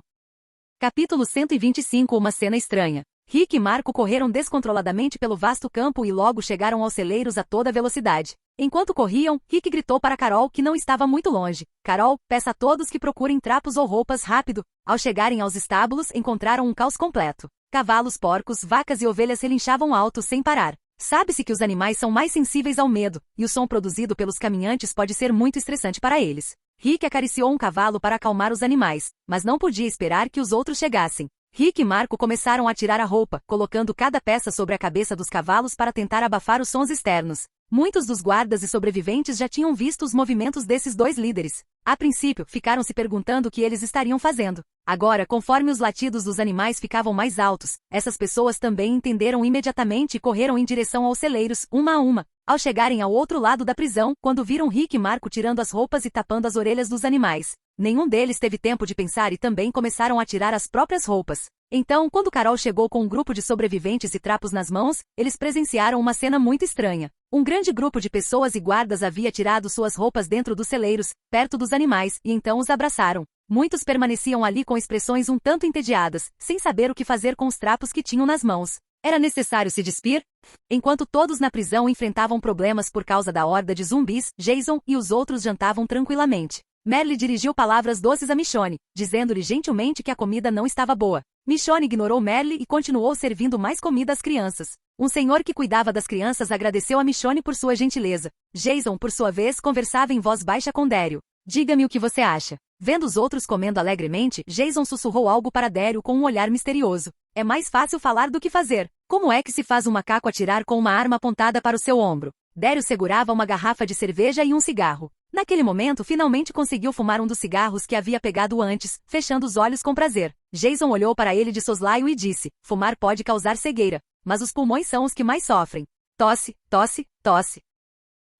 Speaker 1: Capítulo 125 Uma cena estranha. Rick e Marco correram descontroladamente pelo vasto campo e logo chegaram aos celeiros a toda velocidade. Enquanto corriam, Rick gritou para Carol que não estava muito longe. Carol, peça a todos que procurem trapos ou roupas rápido. Ao chegarem aos estábulos, encontraram um caos completo. Cavalos, porcos, vacas e ovelhas relinchavam alto sem parar. Sabe-se que os animais são mais sensíveis ao medo, e o som produzido pelos caminhantes pode ser muito estressante para eles. Rick acariciou um cavalo para acalmar os animais, mas não podia esperar que os outros chegassem. Rick e Marco começaram a tirar a roupa, colocando cada peça sobre a cabeça dos cavalos para tentar abafar os sons externos. Muitos dos guardas e sobreviventes já tinham visto os movimentos desses dois líderes. A princípio, ficaram se perguntando o que eles estariam fazendo. Agora, conforme os latidos dos animais ficavam mais altos, essas pessoas também entenderam imediatamente e correram em direção aos celeiros, uma a uma. Ao chegarem ao outro lado da prisão, quando viram Rick e Marco tirando as roupas e tapando as orelhas dos animais, nenhum deles teve tempo de pensar e também começaram a tirar as próprias roupas. Então, quando Carol chegou com um grupo de sobreviventes e trapos nas mãos, eles presenciaram uma cena muito estranha. Um grande grupo de pessoas e guardas havia tirado suas roupas dentro dos celeiros, perto dos animais, e então os abraçaram. Muitos permaneciam ali com expressões um tanto entediadas, sem saber o que fazer com os trapos que tinham nas mãos. Era necessário se despir? Enquanto todos na prisão enfrentavam problemas por causa da horda de zumbis, Jason e os outros jantavam tranquilamente. Merle dirigiu palavras doces a Michonne, dizendo-lhe gentilmente que a comida não estava boa. Michonne ignorou Merle e continuou servindo mais comida às crianças. Um senhor que cuidava das crianças agradeceu a Michonne por sua gentileza. Jason, por sua vez, conversava em voz baixa com Daryl. Diga-me o que você acha. Vendo os outros comendo alegremente, Jason sussurrou algo para Daryl com um olhar misterioso. É mais fácil falar do que fazer. Como é que se faz um macaco atirar com uma arma apontada para o seu ombro? Daryl segurava uma garrafa de cerveja e um cigarro. Naquele momento, finalmente conseguiu fumar um dos cigarros que havia pegado antes, fechando os olhos com prazer. Jason olhou para ele de soslaio e disse, fumar pode causar cegueira, mas os pulmões são os que mais sofrem. Tosse, tosse, tosse.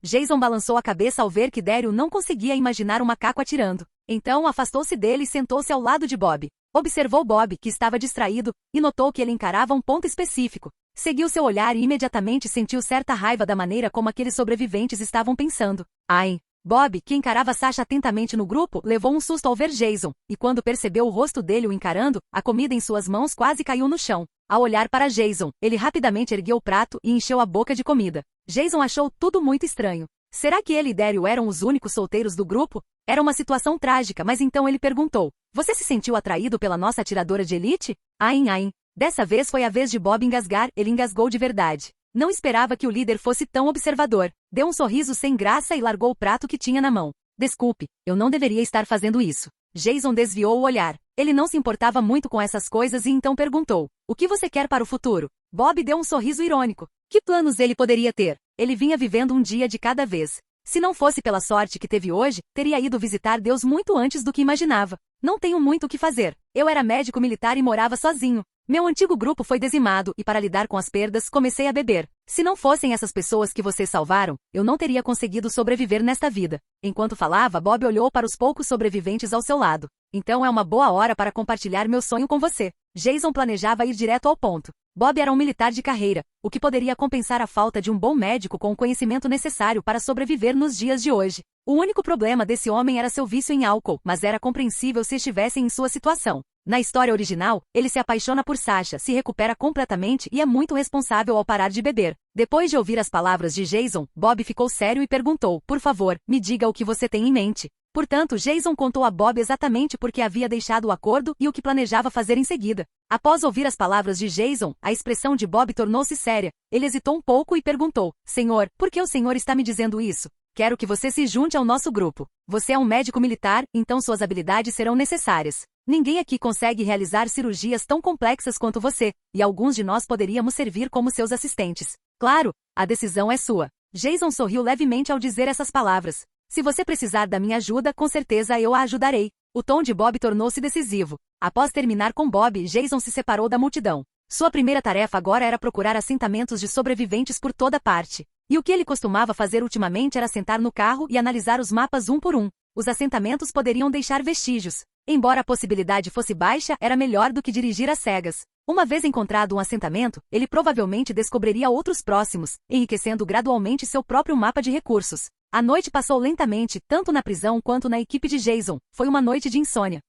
Speaker 1: Jason balançou a cabeça ao ver que Daryl não conseguia imaginar um macaco atirando. Então afastou-se dele e sentou-se ao lado de Bob. Observou Bob, que estava distraído, e notou que ele encarava um ponto específico. Seguiu seu olhar e imediatamente sentiu certa raiva da maneira como aqueles sobreviventes estavam pensando. Ai! Bob, que encarava Sasha atentamente no grupo, levou um susto ao ver Jason, e quando percebeu o rosto dele o encarando, a comida em suas mãos quase caiu no chão. Ao olhar para Jason, ele rapidamente ergueu o prato e encheu a boca de comida. Jason achou tudo muito estranho. Será que ele e Daryl eram os únicos solteiros do grupo? Era uma situação trágica, mas então ele perguntou, você se sentiu atraído pela nossa atiradora de elite? Ain, ain. Dessa vez foi a vez de Bob engasgar, ele engasgou de verdade. Não esperava que o líder fosse tão observador. Deu um sorriso sem graça e largou o prato que tinha na mão. Desculpe, eu não deveria estar fazendo isso. Jason desviou o olhar. Ele não se importava muito com essas coisas e então perguntou, o que você quer para o futuro? Bob deu um sorriso irônico. Que planos ele poderia ter? Ele vinha vivendo um dia de cada vez. Se não fosse pela sorte que teve hoje, teria ido visitar Deus muito antes do que imaginava. Não tenho muito o que fazer. Eu era médico militar e morava sozinho. Meu antigo grupo foi dizimado e para lidar com as perdas comecei a beber. Se não fossem essas pessoas que vocês salvaram, eu não teria conseguido sobreviver nesta vida. Enquanto falava, Bob olhou para os poucos sobreviventes ao seu lado. Então é uma boa hora para compartilhar meu sonho com você. Jason planejava ir direto ao ponto. Bob era um militar de carreira, o que poderia compensar a falta de um bom médico com o conhecimento necessário para sobreviver nos dias de hoje. O único problema desse homem era seu vício em álcool, mas era compreensível se estivessem em sua situação. Na história original, ele se apaixona por Sasha, se recupera completamente e é muito responsável ao parar de beber. Depois de ouvir as palavras de Jason, Bob ficou sério e perguntou, por favor, me diga o que você tem em mente. Portanto, Jason contou a Bob exatamente por que havia deixado o acordo e o que planejava fazer em seguida. Após ouvir as palavras de Jason, a expressão de Bob tornou-se séria. Ele hesitou um pouco e perguntou, Senhor, por que o senhor está me dizendo isso? Quero que você se junte ao nosso grupo. Você é um médico militar, então suas habilidades serão necessárias. Ninguém aqui consegue realizar cirurgias tão complexas quanto você, e alguns de nós poderíamos servir como seus assistentes. Claro, a decisão é sua. Jason sorriu levemente ao dizer essas palavras. Se você precisar da minha ajuda, com certeza eu a ajudarei. O tom de Bob tornou-se decisivo. Após terminar com Bob, Jason se separou da multidão. Sua primeira tarefa agora era procurar assentamentos de sobreviventes por toda parte. E o que ele costumava fazer ultimamente era sentar no carro e analisar os mapas um por um. Os assentamentos poderiam deixar vestígios. Embora a possibilidade fosse baixa, era melhor do que dirigir às cegas. Uma vez encontrado um assentamento, ele provavelmente descobriria outros próximos, enriquecendo gradualmente seu próprio mapa de recursos. A noite passou lentamente, tanto na prisão quanto na equipe de Jason. Foi uma noite de insônia.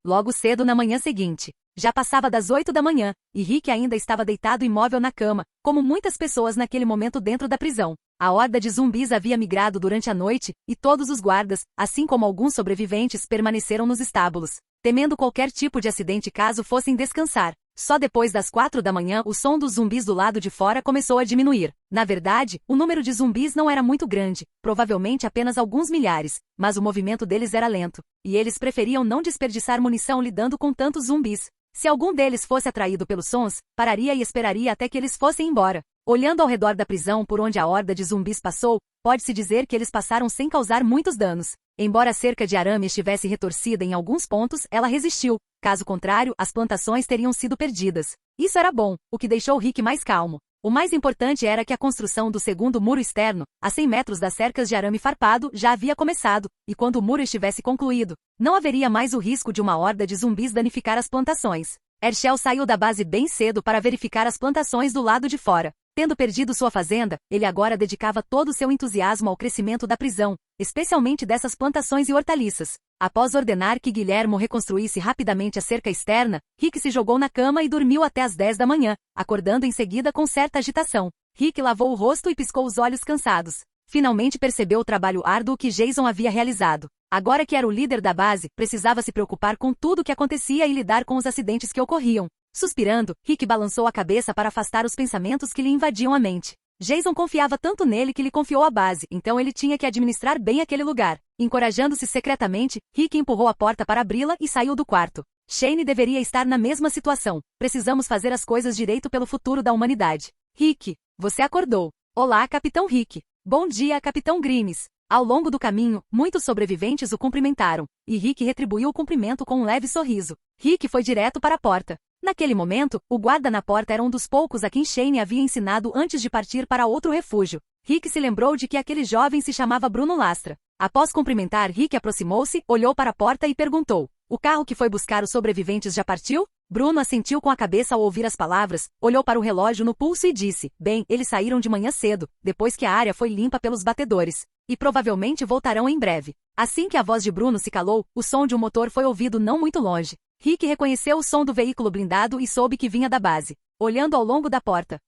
Speaker 1: Logo cedo na manhã seguinte, já passava das 8 da manhã, e Rick ainda estava deitado imóvel na cama, como muitas pessoas naquele momento dentro da prisão. A horda de zumbis havia migrado durante a noite, e todos os guardas, assim como alguns sobreviventes, permaneceram nos estábulos, temendo qualquer tipo de acidente caso fossem descansar. Só depois das 4 da manhã o som dos zumbis do lado de fora começou a diminuir. Na verdade, o número de zumbis não era muito grande, provavelmente apenas alguns milhares, mas o movimento deles era lento, e eles preferiam não desperdiçar munição lidando com tantos zumbis. Se algum deles fosse atraído pelos sons, pararia e esperaria até que eles fossem embora. Olhando ao redor da prisão por onde a horda de zumbis passou, pode-se dizer que eles passaram sem causar muitos danos. Embora a cerca de arame estivesse retorcida em alguns pontos, ela resistiu. Caso contrário, as plantações teriam sido perdidas. Isso era bom, o que deixou Rick mais calmo. O mais importante era que a construção do segundo muro externo, a 100 metros das cercas de arame farpado, já havia começado, e quando o muro estivesse concluído, não haveria mais o risco de uma horda de zumbis danificar as plantações. Herschel saiu da base bem cedo para verificar as plantações do lado de fora. Tendo perdido sua fazenda, ele agora dedicava todo o seu entusiasmo ao crescimento da prisão, especialmente dessas plantações e hortaliças. Após ordenar que Guilhermo reconstruísse rapidamente a cerca externa, Rick se jogou na cama e dormiu até às 10 da manhã, acordando em seguida com certa agitação. Rick lavou o rosto e piscou os olhos cansados. Finalmente percebeu o trabalho árduo que Jason havia realizado. Agora que era o líder da base, precisava se preocupar com tudo o que acontecia e lidar com os acidentes que ocorriam. Suspirando, Rick balançou a cabeça para afastar os pensamentos que lhe invadiam a mente. Jason confiava tanto nele que lhe confiou a base, então ele tinha que administrar bem aquele lugar. Encorajando-se secretamente, Rick empurrou a porta para abri-la e saiu do quarto. Shane deveria estar na mesma situação. Precisamos fazer as coisas direito pelo futuro da humanidade. Rick, você acordou. Olá, Capitão Rick. Bom dia, Capitão Grimes. Ao longo do caminho, muitos sobreviventes o cumprimentaram, e Rick retribuiu o cumprimento com um leve sorriso. Rick foi direto para a porta. Naquele momento, o guarda na porta era um dos poucos a quem Shane havia ensinado antes de partir para outro refúgio. Rick se lembrou de que aquele jovem se chamava Bruno Lastra. Após cumprimentar, Rick aproximou-se, olhou para a porta e perguntou: "O carro que foi buscar os sobreviventes já partiu?" Bruno assentiu com a cabeça ao ouvir as palavras, olhou para o relógio no pulso e disse: "Bem, eles saíram de manhã cedo, depois que a área foi limpa pelos batedores. E provavelmente voltarão em breve." Assim que a voz de Bruno se calou, o som de um motor foi ouvido não muito longe. Rick reconheceu o som do veículo blindado e soube que vinha da base. Olhando ao longo da porta,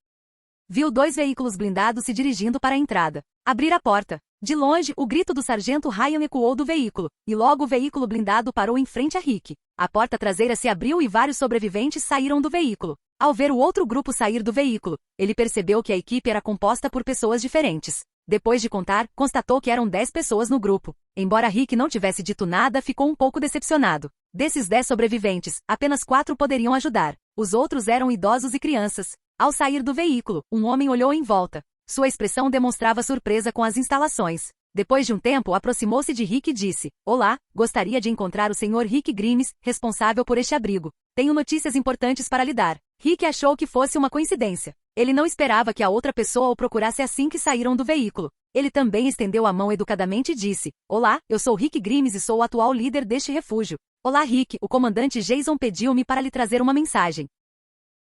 Speaker 1: viu 2 veículos blindados se dirigindo para a entrada. Abrir a porta. De longe, o grito do sargento Ryan ecoou do veículo, e logo o veículo blindado parou em frente a Rick. A porta traseira se abriu e vários sobreviventes saíram do veículo. Ao ver o outro grupo sair do veículo, ele percebeu que a equipe era composta por pessoas diferentes. Depois de contar, constatou que eram 10 pessoas no grupo. Embora Rick não tivesse dito nada, ficou um pouco decepcionado. Desses 10 sobreviventes, apenas 4 poderiam ajudar. Os outros eram idosos e crianças. Ao sair do veículo, um homem olhou em volta. Sua expressão demonstrava surpresa com as instalações. Depois de um tempo, aproximou-se de Rick e disse: "Olá, gostaria de encontrar o Sr. Rick Grimes, responsável por este abrigo. Tenho notícias importantes para lhe dar." Rick achou que fosse uma coincidência. Ele não esperava que a outra pessoa o procurasse assim que saíram do veículo. Ele também estendeu a mão educadamente e disse: "Olá, eu sou Rick Grimes e sou o atual líder deste refúgio." "Olá, Rick, o comandante Jason pediu-me para lhe trazer uma mensagem."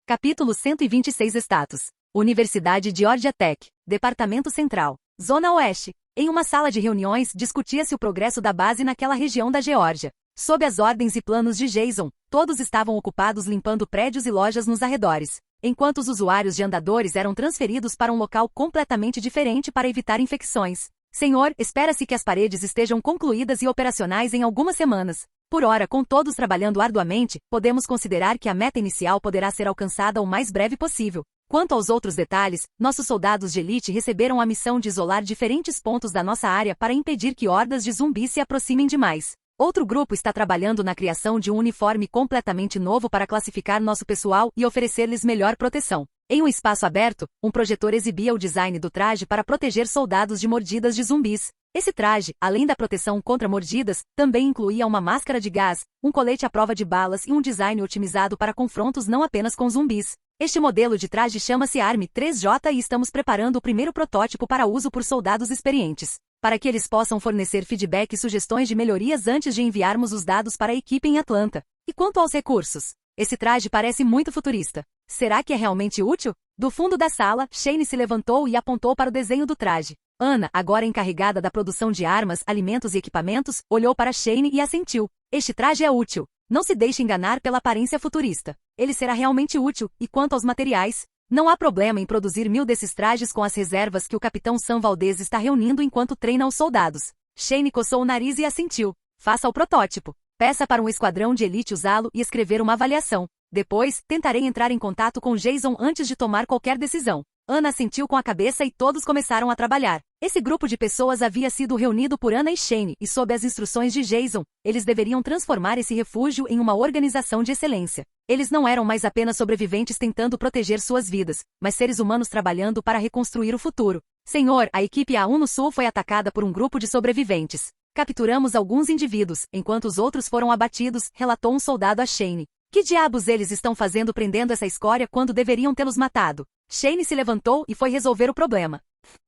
Speaker 1: Capítulo 126 Status. Universidade de Georgia Tech, Departamento Central, Zona Oeste. Em uma sala de reuniões, discutia-se o progresso da base naquela região da Geórgia. Sob as ordens e planos de Jason, todos estavam ocupados limpando prédios e lojas nos arredores, enquanto os usuários de andadores eram transferidos para um local completamente diferente para evitar infecções. "Senhor, espera-se que as paredes estejam concluídas e operacionais em algumas semanas. Por ora, com todos trabalhando arduamente, podemos considerar que a meta inicial poderá ser alcançada o mais breve possível. Quanto aos outros detalhes, nossos soldados de elite receberam a missão de isolar diferentes pontos da nossa área para impedir que hordas de zumbis se aproximem demais. Outro grupo está trabalhando na criação de um uniforme completamente novo para classificar nosso pessoal e oferecer-lhes melhor proteção." Em um espaço aberto, um projetor exibia o design do traje para proteger soldados de mordidas de zumbis. Esse traje, além da proteção contra mordidas, também incluía uma máscara de gás, um colete à prova de balas e um design otimizado para confrontos não apenas com zumbis. Este modelo de traje chama-se ARM-3J e estamos preparando o primeiro protótipo para uso por soldados experientes, para que eles possam fornecer feedback e sugestões de melhorias antes de enviarmos os dados para a equipe em Atlanta. E quanto aos recursos? Esse traje parece muito futurista. Será que é realmente útil? Do fundo da sala, Shane se levantou e apontou para o desenho do traje. Ana, agora encarregada da produção de armas, alimentos e equipamentos, olhou para Shane e assentiu. "Este traje é útil. Não se deixe enganar pela aparência futurista. Ele será realmente útil, e quanto aos materiais, não há problema em produzir 1000 desses trajes com as reservas que o capitão Sam Valdez está reunindo enquanto treina os soldados." Shane coçou o nariz e assentiu. "Faça o protótipo. Peça para um esquadrão de elite usá-lo e escrever uma avaliação. Depois, tentarei entrar em contato com Jason antes de tomar qualquer decisão. Ana assentiu com a cabeça e todos começaram a trabalhar. Esse grupo de pessoas havia sido reunido por Ana e Shane e sob as instruções de Jason, eles deveriam transformar esse refúgio em uma organização de excelência. Eles não eram mais apenas sobreviventes tentando proteger suas vidas, mas seres humanos trabalhando para reconstruir o futuro. Senhor, a equipe A1 no Sul foi atacada por um grupo de sobreviventes. Capturamos alguns indivíduos, enquanto os outros foram abatidos, relatou um soldado a Shane. Que diabos eles estão fazendo prendendo essa escória quando deveriam tê-los matado? Shane se levantou e foi resolver o problema.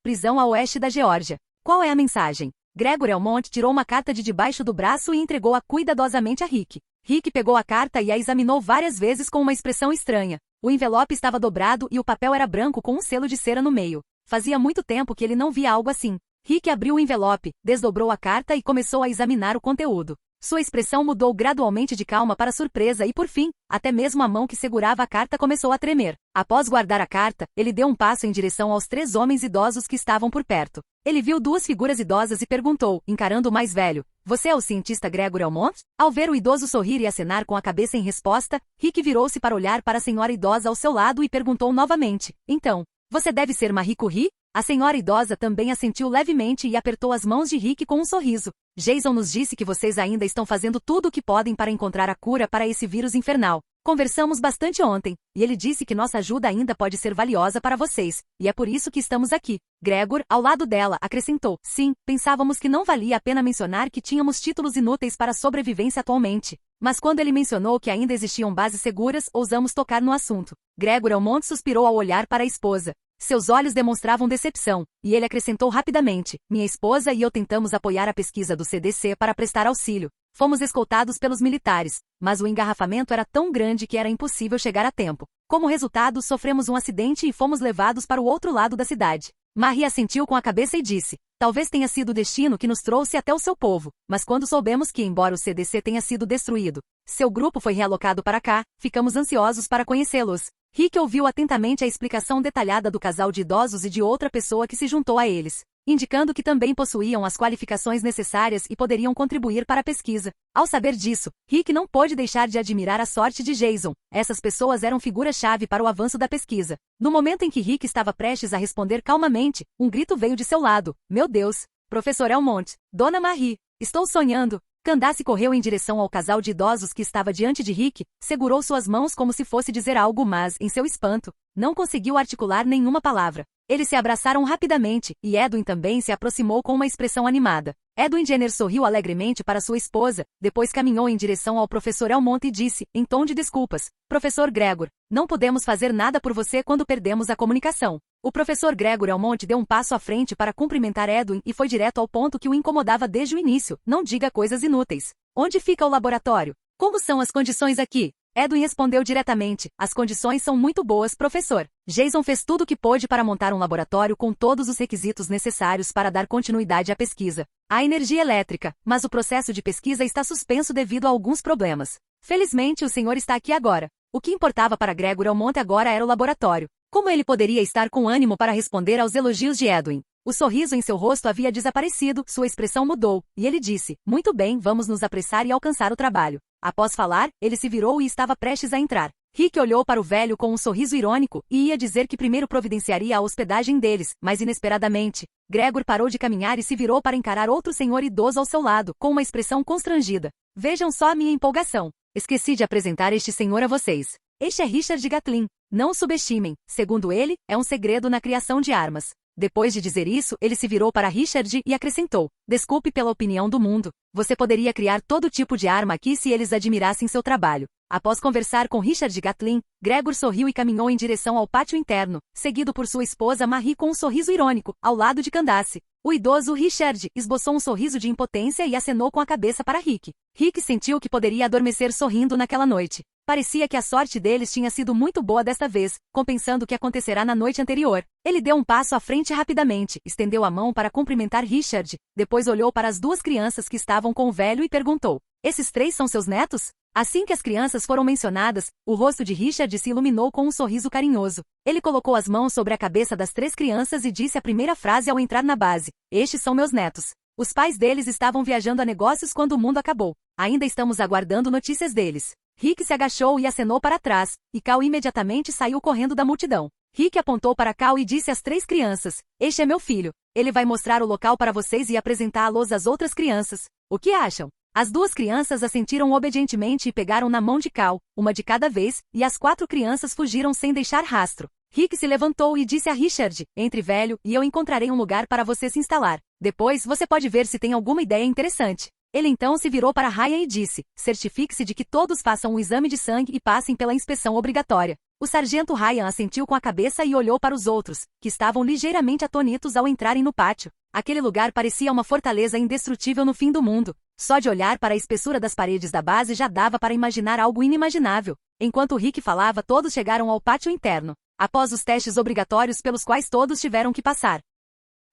Speaker 1: Prisão a oeste da Geórgia. Qual é a mensagem? Gregor Elmont tirou uma carta de debaixo do braço e entregou-a cuidadosamente a Rick. Rick pegou a carta e a examinou várias vezes com uma expressão estranha. O envelope estava dobrado e o papel era branco com um selo de cera no meio. Fazia muito tempo que ele não via algo assim. Rick abriu o envelope, desdobrou a carta e começou a examinar o conteúdo. Sua expressão mudou gradualmente de calma para surpresa e, por fim, até mesmo a mão que segurava a carta começou a tremer. Após guardar a carta, ele deu um passo em direção aos 3 homens idosos que estavam por perto. Ele viu 2 figuras idosas e perguntou, encarando o mais velho, "Você é o cientista Gregor Elmont?" Ao ver o idoso sorrir e acenar com a cabeça em resposta, Rick virou-se para olhar para a senhora idosa ao seu lado e perguntou novamente, "Então, você deve ser Marie Curie?" A senhora idosa também assentiu levemente e apertou as mãos de Rick com um sorriso. Jason nos disse que vocês ainda estão fazendo tudo o que podem para encontrar a cura para esse vírus infernal. Conversamos bastante ontem, e ele disse que nossa ajuda ainda pode ser valiosa para vocês, e é por isso que estamos aqui. Gregor, ao lado dela, acrescentou, "Sim, pensávamos que não valia a pena mencionar que tínhamos títulos inúteis para a sobrevivência atualmente. Mas quando ele mencionou que ainda existiam bases seguras, ousamos tocar no assunto." Gregor Elmont suspirou ao olhar para a esposa. Seus olhos demonstravam decepção, e ele acrescentou rapidamente, "Minha esposa e eu tentamos apoiar a pesquisa do CDC para prestar auxílio. Fomos escoltados pelos militares, mas o engarrafamento era tão grande que era impossível chegar a tempo. Como resultado, sofremos um acidente e fomos levados para o outro lado da cidade." Marie assentiu com a cabeça e disse, "Talvez tenha sido o destino que nos trouxe até o seu povo, mas quando soubemos que, embora o CDC tenha sido destruído, seu grupo foi realocado para cá, ficamos ansiosos para conhecê-los." Rick ouviu atentamente a explicação detalhada do casal de idosos e de outra pessoa que se juntou a eles, indicando que também possuíam as qualificações necessárias e poderiam contribuir para a pesquisa. Ao saber disso, Rick não pôde deixar de admirar a sorte de Jason. Essas pessoas eram figuras-chave para o avanço da pesquisa. No momento em que Rick estava prestes a responder calmamente, um grito veio de seu lado. "Meu Deus! Professor Elmont! Dona Marie! Estou sonhando!" Candace correu em direção ao casal de idosos que estava diante de Rick, segurou suas mãos como se fosse dizer algo mas, em seu espanto, não conseguiu articular nenhuma palavra. Eles se abraçaram rapidamente, e Edwin também se aproximou com uma expressão animada. Edwin Jenner sorriu alegremente para sua esposa, depois caminhou em direção ao professor Elmont e disse, em tom de desculpas, "Professor Gregor, não podemos fazer nada por você quando perdemos a comunicação." O professor Gregor Elmont deu um passo à frente para cumprimentar Edwin e foi direto ao ponto que o incomodava desde o início, "Não diga coisas inúteis. Onde fica o laboratório? Como são as condições aqui?" Edwin respondeu diretamente, "As condições são muito boas, professor." Jason fez tudo o que pôde para montar um laboratório com todos os requisitos necessários para dar continuidade à pesquisa. Há energia elétrica, mas o processo de pesquisa está suspenso devido a alguns problemas. Felizmente o senhor está aqui agora. O que importava para Gregor Elmont agora era o laboratório. Como ele poderia estar com ânimo para responder aos elogios de Edwin? O sorriso em seu rosto havia desaparecido, sua expressão mudou, e ele disse, "Muito bem, vamos nos apressar e alcançar o trabalho." Após falar, ele se virou e estava prestes a entrar. Rick olhou para o velho com um sorriso irônico e ia dizer que primeiro providenciaria a hospedagem deles, mas inesperadamente, Gregor parou de caminhar e se virou para encarar outro senhor idoso ao seu lado, com uma expressão constrangida. "Vejam só a minha empolgação. Esqueci de apresentar este senhor a vocês. Este é Richard Gatlin. Não o subestimem. Segundo ele, é um segredo na criação de armas." Depois de dizer isso, ele se virou para Richard e acrescentou, "Desculpe pela opinião do mundo. Você poderia criar todo tipo de arma aqui se eles admirassem seu trabalho." Após conversar com Richard Gatlin, Gregor sorriu e caminhou em direção ao pátio interno, seguido por sua esposa Marie com um sorriso irônico, ao lado de Candace. O idoso Richard esboçou um sorriso de impotência e acenou com a cabeça para Rick. Rick sentiu que poderia adormecer sorrindo naquela noite. Parecia que a sorte deles tinha sido muito boa desta vez, compensando o que acontecerá na noite anterior. Ele deu um passo à frente rapidamente, estendeu a mão para cumprimentar Richard, depois olhou para as 2 crianças que estavam com o velho e perguntou, "Esses 3 são seus netos?" Assim que as crianças foram mencionadas, o rosto de Richard se iluminou com um sorriso carinhoso. Ele colocou as mãos sobre a cabeça das 3 crianças e disse a primeira frase ao entrar na base, "Estes são meus netos. Os pais deles estavam viajando a negócios quando o mundo acabou. Ainda estamos aguardando notícias deles." Rick se agachou e acenou para trás, e Cal imediatamente saiu correndo da multidão. Rick apontou para Cal e disse às 3 crianças: "Este é meu filho. Ele vai mostrar o local para vocês e apresentá-los às outras crianças. O que acham?" As 2 crianças assentiram obedientemente e pegaram na mão de Cal, uma de cada vez, e as 4 crianças fugiram sem deixar rastro. Rick se levantou e disse a Richard: "Entre, velho, e eu encontrarei um lugar para você se instalar. Depois você pode ver se tem alguma ideia interessante." Ele então se virou para Ryan e disse: "Certifique-se de que todos façam um exame de sangue e passem pela inspeção obrigatória." O sargento Ryan assentiu com a cabeça e olhou para os outros, que estavam ligeiramente atônitos ao entrarem no pátio. Aquele lugar parecia uma fortaleza indestrutível no fim do mundo. Só de olhar para a espessura das paredes da base já dava para imaginar algo inimaginável. Enquanto Rick falava, todos chegaram ao pátio interno, após os testes obrigatórios pelos quais todos tiveram que passar.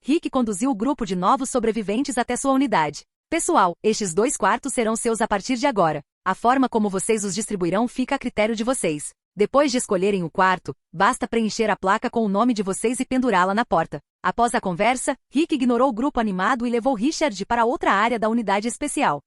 Speaker 1: Rick conduziu o grupo de novos sobreviventes até sua unidade. "Pessoal, estes 2 quartos serão seus a partir de agora. A forma como vocês os distribuirão fica a critério de vocês. Depois de escolherem o quarto, basta preencher a placa com o nome de vocês e pendurá-la na porta." Após a conversa, Rick ignorou o grupo animado e levou Richard para outra área da unidade especial.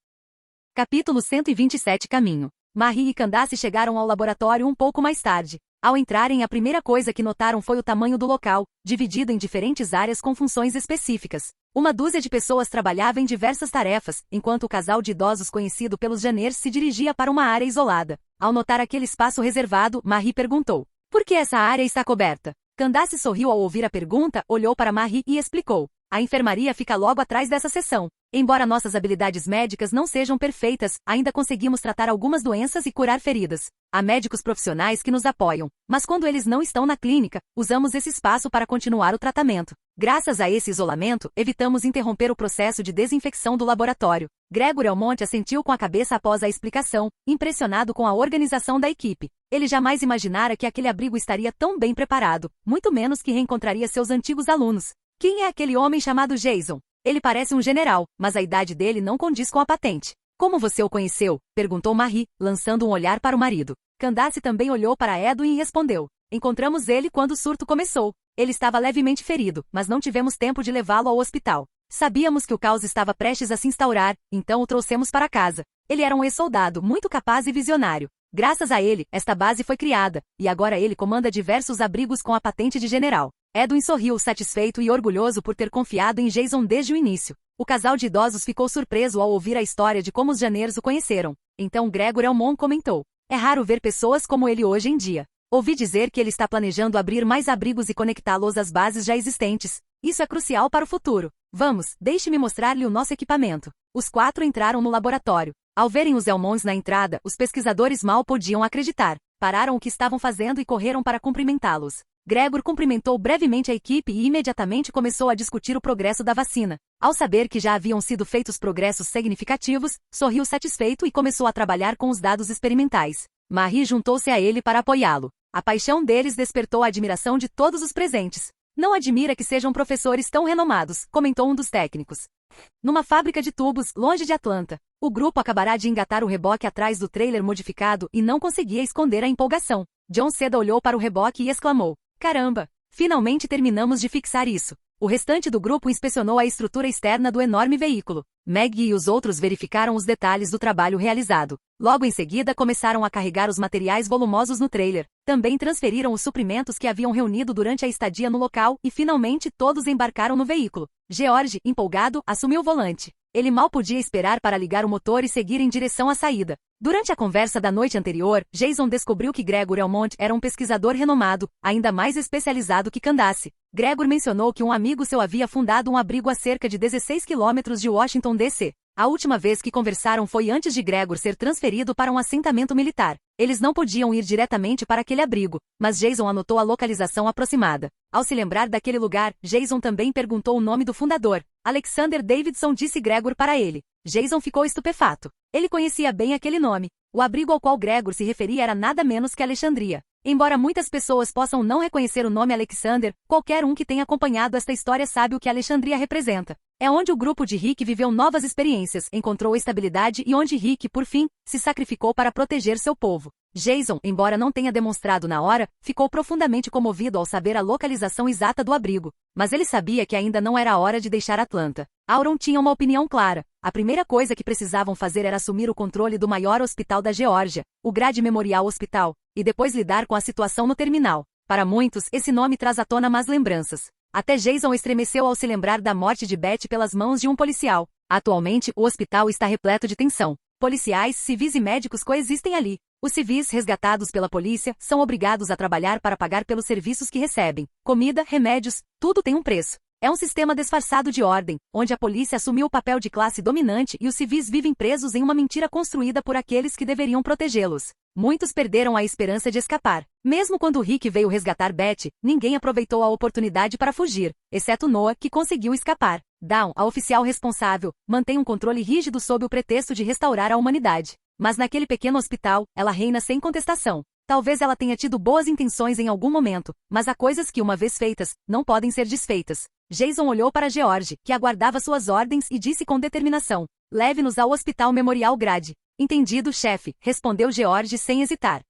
Speaker 1: Capítulo 127 Caminho. Marie e Candace chegaram ao laboratório um pouco mais tarde. Ao entrarem, a primeira coisa que notaram foi o tamanho do local, dividido em diferentes áreas com funções específicas. Uma dúzia de pessoas trabalhava em diversas tarefas, enquanto o casal de idosos conhecido pelos Janners se dirigia para uma área isolada. Ao notar aquele espaço reservado, Marie perguntou: "Por que essa área está coberta?" Candace sorriu ao ouvir a pergunta, olhou para Marie e explicou: "A enfermaria fica logo atrás dessa seção. Embora nossas habilidades médicas não sejam perfeitas, ainda conseguimos tratar algumas doenças e curar feridas. Há médicos profissionais que nos apoiam, mas quando eles não estão na clínica, usamos esse espaço para continuar o tratamento. Graças a esse isolamento, evitamos interromper o processo de desinfecção do laboratório." Gregor Elmont assentiu com a cabeça após a explicação, impressionado com a organização da equipe. Ele jamais imaginara que aquele abrigo estaria tão bem preparado, muito menos que reencontraria seus antigos alunos. "Quem é aquele homem chamado Jason? Ele parece um general, mas a idade dele não condiz com a patente." "Como você o conheceu?" perguntou Marie, lançando um olhar para o marido. Candace também olhou para Edwin e respondeu: "Encontramos ele quando o surto começou. Ele estava levemente ferido, mas não tivemos tempo de levá-lo ao hospital. Sabíamos que o caos estava prestes a se instaurar, então o trouxemos para casa. Ele era um ex-soldado, muito capaz e visionário. Graças a ele, esta base foi criada, e agora ele comanda diversos abrigos com a patente de general." Edwin sorriu satisfeito e orgulhoso por ter confiado em Jason desde o início. O casal de idosos ficou surpreso ao ouvir a história de como os Janners o conheceram. Então Gregor Elmont comentou: "É raro ver pessoas como ele hoje em dia. Ouvi dizer que ele está planejando abrir mais abrigos e conectá-los às bases já existentes. Isso é crucial para o futuro. Vamos, deixe-me mostrar-lhe o nosso equipamento." Os 4 entraram no laboratório. Ao verem os Elmonts na entrada, os pesquisadores mal podiam acreditar. Pararam o que estavam fazendo e correram para cumprimentá-los. Gregor cumprimentou brevemente a equipe e imediatamente começou a discutir o progresso da vacina. Ao saber que já haviam sido feitos progressos significativos, sorriu satisfeito e começou a trabalhar com os dados experimentais. Marie juntou-se a ele para apoiá-lo. A paixão deles despertou a admiração de todos os presentes. "Não admira que sejam professores tão renomados", comentou um dos técnicos. "Numa fábrica de tubos, longe de Atlanta. O grupo acabará de engatar o reboque atrás do trailer modificado e não conseguia esconder a empolgação." John Seda olhou para o reboque e exclamou: "Caramba! Finalmente terminamos de fixar isso." O restante do grupo inspecionou a estrutura externa do enorme veículo. Maggie e os outros verificaram os detalhes do trabalho realizado. Logo em seguida começaram a carregar os materiais volumosos no trailer. Também transferiram os suprimentos que haviam reunido durante a estadia no local e finalmente todos embarcaram no veículo. George, empolgado, assumiu o volante. Ele mal podia esperar para ligar o motor e seguir em direção à saída. Durante a conversa da noite anterior, Jason descobriu que Gregor Elmont era um pesquisador renomado, ainda mais especializado que Candace. Gregor mencionou que um amigo seu havia fundado um abrigo a cerca de 16 quilômetros de Washington, D.C. A última vez que conversaram foi antes de Gregor ser transferido para um assentamento militar. Eles não podiam ir diretamente para aquele abrigo, mas Jason anotou a localização aproximada. Ao se lembrar daquele lugar, Jason também perguntou o nome do fundador. Alexander Davidson, disse Gregor para ele. Jason ficou estupefato. Ele conhecia bem aquele nome. O abrigo ao qual Gregor se referia era nada menos que Alexandria. Embora muitas pessoas possam não reconhecer o nome Alexander, qualquer um que tenha acompanhado esta história sabe o que Alexandria representa. É onde o grupo de Rick viveu novas experiências, encontrou estabilidade e onde Rick, por fim, se sacrificou para proteger seu povo. Jason, embora não tenha demonstrado na hora, ficou profundamente comovido ao saber a localização exata do abrigo. Mas ele sabia que ainda não era a hora de deixar Atlanta. Auron tinha uma opinião clara. A primeira coisa que precisavam fazer era assumir o controle do maior hospital da Geórgia, o Grady Memorial Hospital, e depois lidar com a situação no terminal. Para muitos, esse nome traz à tona más lembranças. Até Jason estremeceu ao se lembrar da morte de Beth pelas mãos de um policial. Atualmente, o hospital está repleto de tensão. Policiais, civis e médicos coexistem ali. Os civis resgatados pela polícia são obrigados a trabalhar para pagar pelos serviços que recebem. Comida, remédios, tudo tem um preço. É um sistema disfarçado de ordem, onde a polícia assumiu o papel de classe dominante e os civis vivem presos em uma mentira construída por aqueles que deveriam protegê-los. Muitos perderam a esperança de escapar. Mesmo quando Rick veio resgatar Beth, ninguém aproveitou a oportunidade para fugir, exceto Noah, que conseguiu escapar. Dawn, a oficial responsável, mantém um controle rígido sob o pretexto de restaurar a humanidade. Mas naquele pequeno hospital, ela reina sem contestação. Talvez ela tenha tido boas intenções em algum momento, mas há coisas que, uma vez feitas, não podem ser desfeitas. Jason olhou para George, que aguardava suas ordens, e disse com determinação: "Leve-nos ao Hospital Memorial Grady." "Entendido, chefe", respondeu George sem hesitar.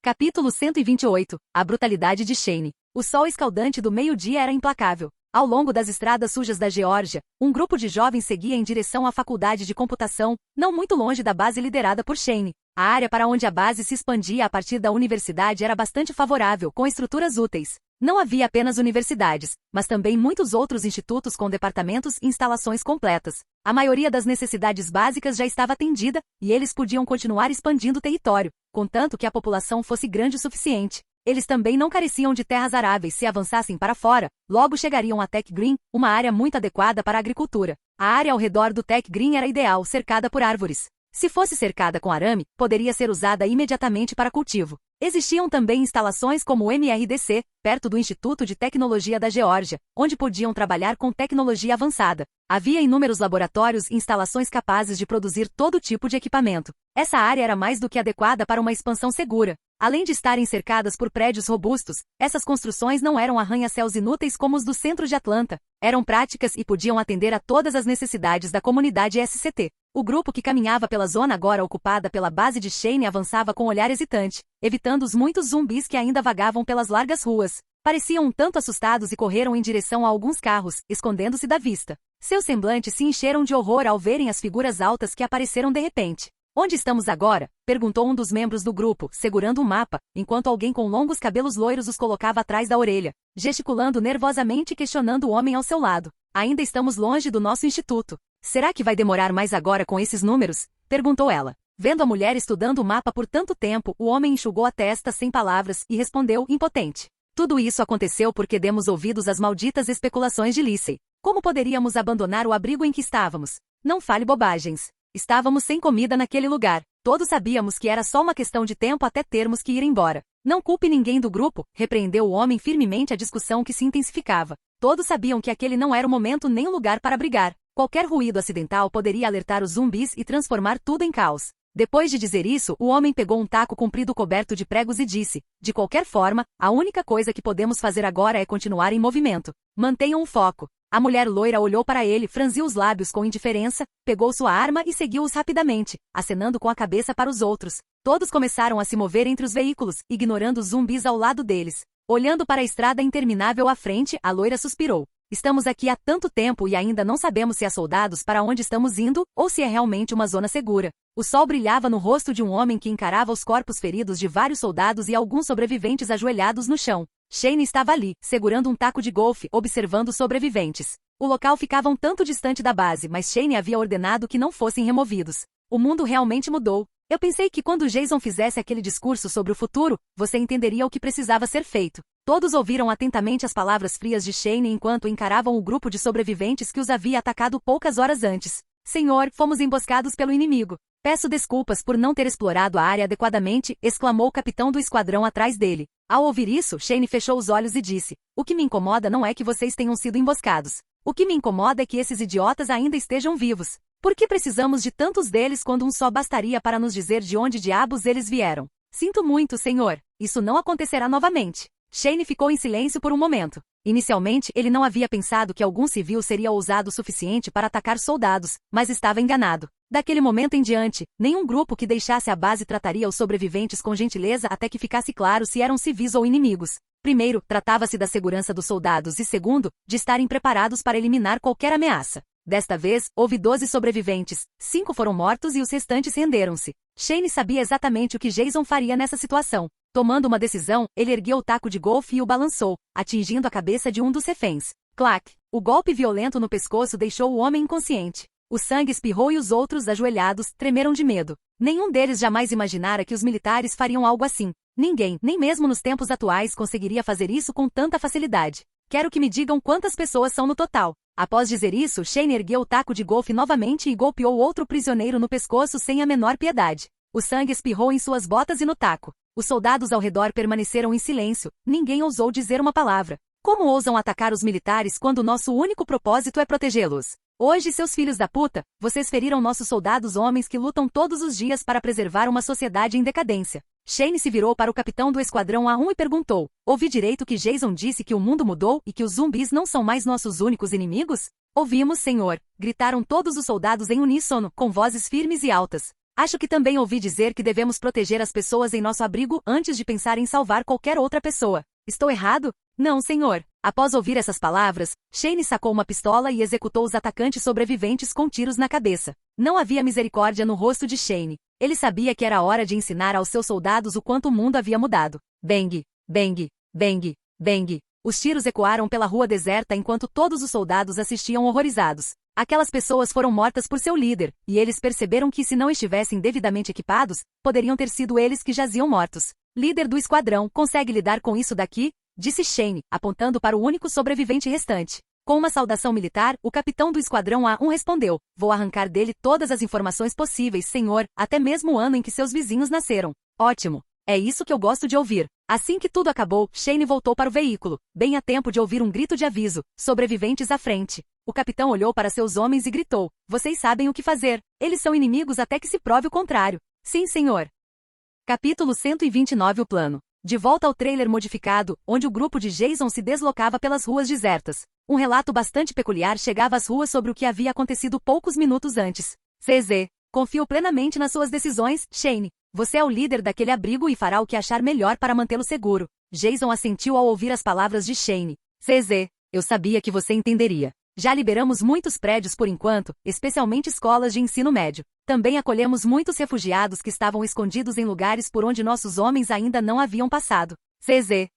Speaker 1: Capítulo 128. A brutalidade de Shane. O sol escaldante do meio-dia era implacável. Ao longo das estradas sujas da Geórgia, um grupo de jovens seguia em direção à faculdade de computação, não muito longe da base liderada por Shane. A área para onde a base se expandia a partir da universidade era bastante favorável, com estruturas úteis. Não havia apenas universidades, mas também muitos outros institutos com departamentos e instalações completas. A maioria das necessidades básicas já estava atendida, e eles podiam continuar expandindo o território, contanto que a população fosse grande o suficiente. Eles também não careciam de terras aráveis se avançassem para fora, logo chegariam a Tech Green, uma área muito adequada para a agricultura. A área ao redor do Tech Green era ideal, cercada por árvores. Se fosse cercada com arame, poderia ser usada imediatamente para cultivo. Existiam também instalações como o MRDC, perto do Instituto de Tecnologia da Geórgia, onde podiam trabalhar com tecnologia avançada. Havia inúmeros laboratórios e instalações capazes de produzir todo tipo de equipamento. Essa área era mais do que adequada para uma expansão segura. Além de estarem cercadas por prédios robustos, essas construções não eram arranha-céus inúteis como os do centro de Atlanta. Eram práticas e podiam atender a todas as necessidades da comunidade SCT. O grupo que caminhava pela zona agora ocupada pela base de Shane avançava com olhar hesitante, evitando os muitos zumbis que ainda vagavam pelas largas ruas. Pareciam um tanto assustados e correram em direção a alguns carros, escondendo-se da vista. Seus semblantes se encheram de horror ao verem as figuras altas que apareceram de repente. "Onde estamos agora?", perguntou um dos membros do grupo, segurando um mapa, enquanto alguém com longos cabelos loiros os colocava atrás da orelha, gesticulando nervosamente e questionando o homem ao seu lado. "Ainda estamos longe do nosso instituto. Será que vai demorar mais agora com esses números?", perguntou ela. Vendo a mulher estudando o mapa por tanto tempo, o homem enxugou a testa sem palavras e respondeu, impotente: "Tudo isso aconteceu porque demos ouvidos às malditas especulações de Lissei. Como poderíamos abandonar o abrigo em que estávamos? Não fale bobagens. Estávamos sem comida naquele lugar. Todos sabíamos que era só uma questão de tempo até termos que ir embora. Não culpe ninguém do grupo", repreendeu o homem firmemente a discussão que se intensificava. Todos sabiam que aquele não era o momento nem o lugar para brigar. Qualquer ruído acidental poderia alertar os zumbis e transformar tudo em caos. Depois de dizer isso, o homem pegou um taco comprido coberto de pregos e disse: "De qualquer forma, a única coisa que podemos fazer agora é continuar em movimento. Mantenham o foco." A mulher loira olhou para ele, franziu os lábios com indiferença, pegou sua arma e seguiu-os rapidamente, acenando com a cabeça para os outros. Todos começaram a se mover entre os veículos, ignorando os zumbis ao lado deles. Olhando para a estrada interminável à frente, a loira suspirou. "Estamos aqui há tanto tempo e ainda não sabemos se há soldados para onde estamos indo, ou se é realmente uma zona segura." O sol brilhava no rosto de um homem que encarava os corpos feridos de vários soldados e alguns sobreviventes ajoelhados no chão. Shane estava ali, segurando um taco de golfe, observando os sobreviventes. O local ficava um tanto distante da base, mas Shane havia ordenado que não fossem removidos. O mundo realmente mudou. Eu pensei que quando Jason fizesse aquele discurso sobre o futuro, você entenderia o que precisava ser feito. Todos ouviram atentamente as palavras frias de Shane enquanto encaravam o grupo de sobreviventes que os havia atacado poucas horas antes. "Senhor, fomos emboscados pelo inimigo. Peço desculpas por não ter explorado a área adequadamente", exclamou o capitão do esquadrão atrás dele. Ao ouvir isso, Shane fechou os olhos e disse: "O que me incomoda não é que vocês tenham sido emboscados. O que me incomoda é que esses idiotas ainda estejam vivos. Por que precisamos de tantos deles quando um só bastaria para nos dizer de onde diabos eles vieram? Sinto muito, senhor. Isso não acontecerá novamente." Shane ficou em silêncio por um momento. Inicialmente, ele não havia pensado que algum civil seria ousado o suficiente para atacar soldados, mas estava enganado. Daquele momento em diante, nenhum grupo que deixasse a base trataria os sobreviventes com gentileza até que ficasse claro se eram civis ou inimigos. Primeiro, tratava-se da segurança dos soldados e segundo, de estarem preparados para eliminar qualquer ameaça. Desta vez, houve 12 sobreviventes, 5 foram mortos e os restantes renderam-se. Shane sabia exatamente o que Jason faria nessa situação. Tomando uma decisão, ele ergueu o taco de golfe e o balançou, atingindo a cabeça de um dos reféns. Clac! O golpe violento no pescoço deixou o homem inconsciente. O sangue espirrou e os outros, ajoelhados, tremeram de medo. Nenhum deles jamais imaginara que os militares fariam algo assim. Ninguém, nem mesmo nos tempos atuais, conseguiria fazer isso com tanta facilidade. Quero que me digam quantas pessoas são no total. Após dizer isso, Shane ergueu o taco de golfe novamente e golpeou outro prisioneiro no pescoço sem a menor piedade. O sangue espirrou em suas botas e no taco. Os soldados ao redor permaneceram em silêncio, ninguém ousou dizer uma palavra. Como ousam atacar os militares quando nosso único propósito é protegê-los? Hoje, seus filhos da puta, vocês feriram nossos soldados homens que lutam todos os dias para preservar uma sociedade em decadência. Shane se virou para o capitão do Esquadrão A1 e perguntou, ouvi direito que Jason disse que o mundo mudou e que os zumbis não são mais nossos únicos inimigos? Ouvimos, senhor, gritaram todos os soldados em uníssono, com vozes firmes e altas. Acho que também ouvi dizer que devemos proteger as pessoas em nosso abrigo antes de pensar em salvar qualquer outra pessoa. Estou errado? Não, senhor. Após ouvir essas palavras, Shane sacou uma pistola e executou os atacantes sobreviventes com tiros na cabeça. Não havia misericórdia no rosto de Shane. Ele sabia que era hora de ensinar aos seus soldados o quanto o mundo havia mudado. Bang, bang, bang, bang. Os tiros ecoaram pela rua deserta enquanto todos os soldados assistiam horrorizados. Aquelas pessoas foram mortas por seu líder, e eles perceberam que se não estivessem devidamente equipados, poderiam ter sido eles que jaziam mortos. Líder do esquadrão, consegue lidar com isso daqui? Disse Shane, apontando para o único sobrevivente restante. Com uma saudação militar, o capitão do Esquadrão A1 respondeu, vou arrancar dele todas as informações possíveis, senhor, até mesmo o ano em que seus vizinhos nasceram. Ótimo. É isso que eu gosto de ouvir. Assim que tudo acabou, Shane voltou para o veículo, bem a tempo de ouvir um grito de aviso, sobreviventes à frente. O capitão olhou para seus homens e gritou, vocês sabem o que fazer. Eles são inimigos até que se prove o contrário. Sim, senhor. Capítulo 129 O plano. De volta ao trailer modificado, onde o grupo de Jason se deslocava pelas ruas desertas. Um relato bastante peculiar chegava às ruas sobre o que havia acontecido poucos minutos antes. CZ. Confio plenamente nas suas decisões, Shane. Você é o líder daquele abrigo e fará o que achar melhor para mantê-lo seguro. Jason assentiu ao ouvir as palavras de Shane. CZ. Eu sabia que você entenderia. Já liberamos muitos prédios por enquanto, especialmente escolas de ensino médio. Também acolhemos muitos refugiados que estavam escondidos em lugares por onde nossos homens ainda não haviam passado. CZ.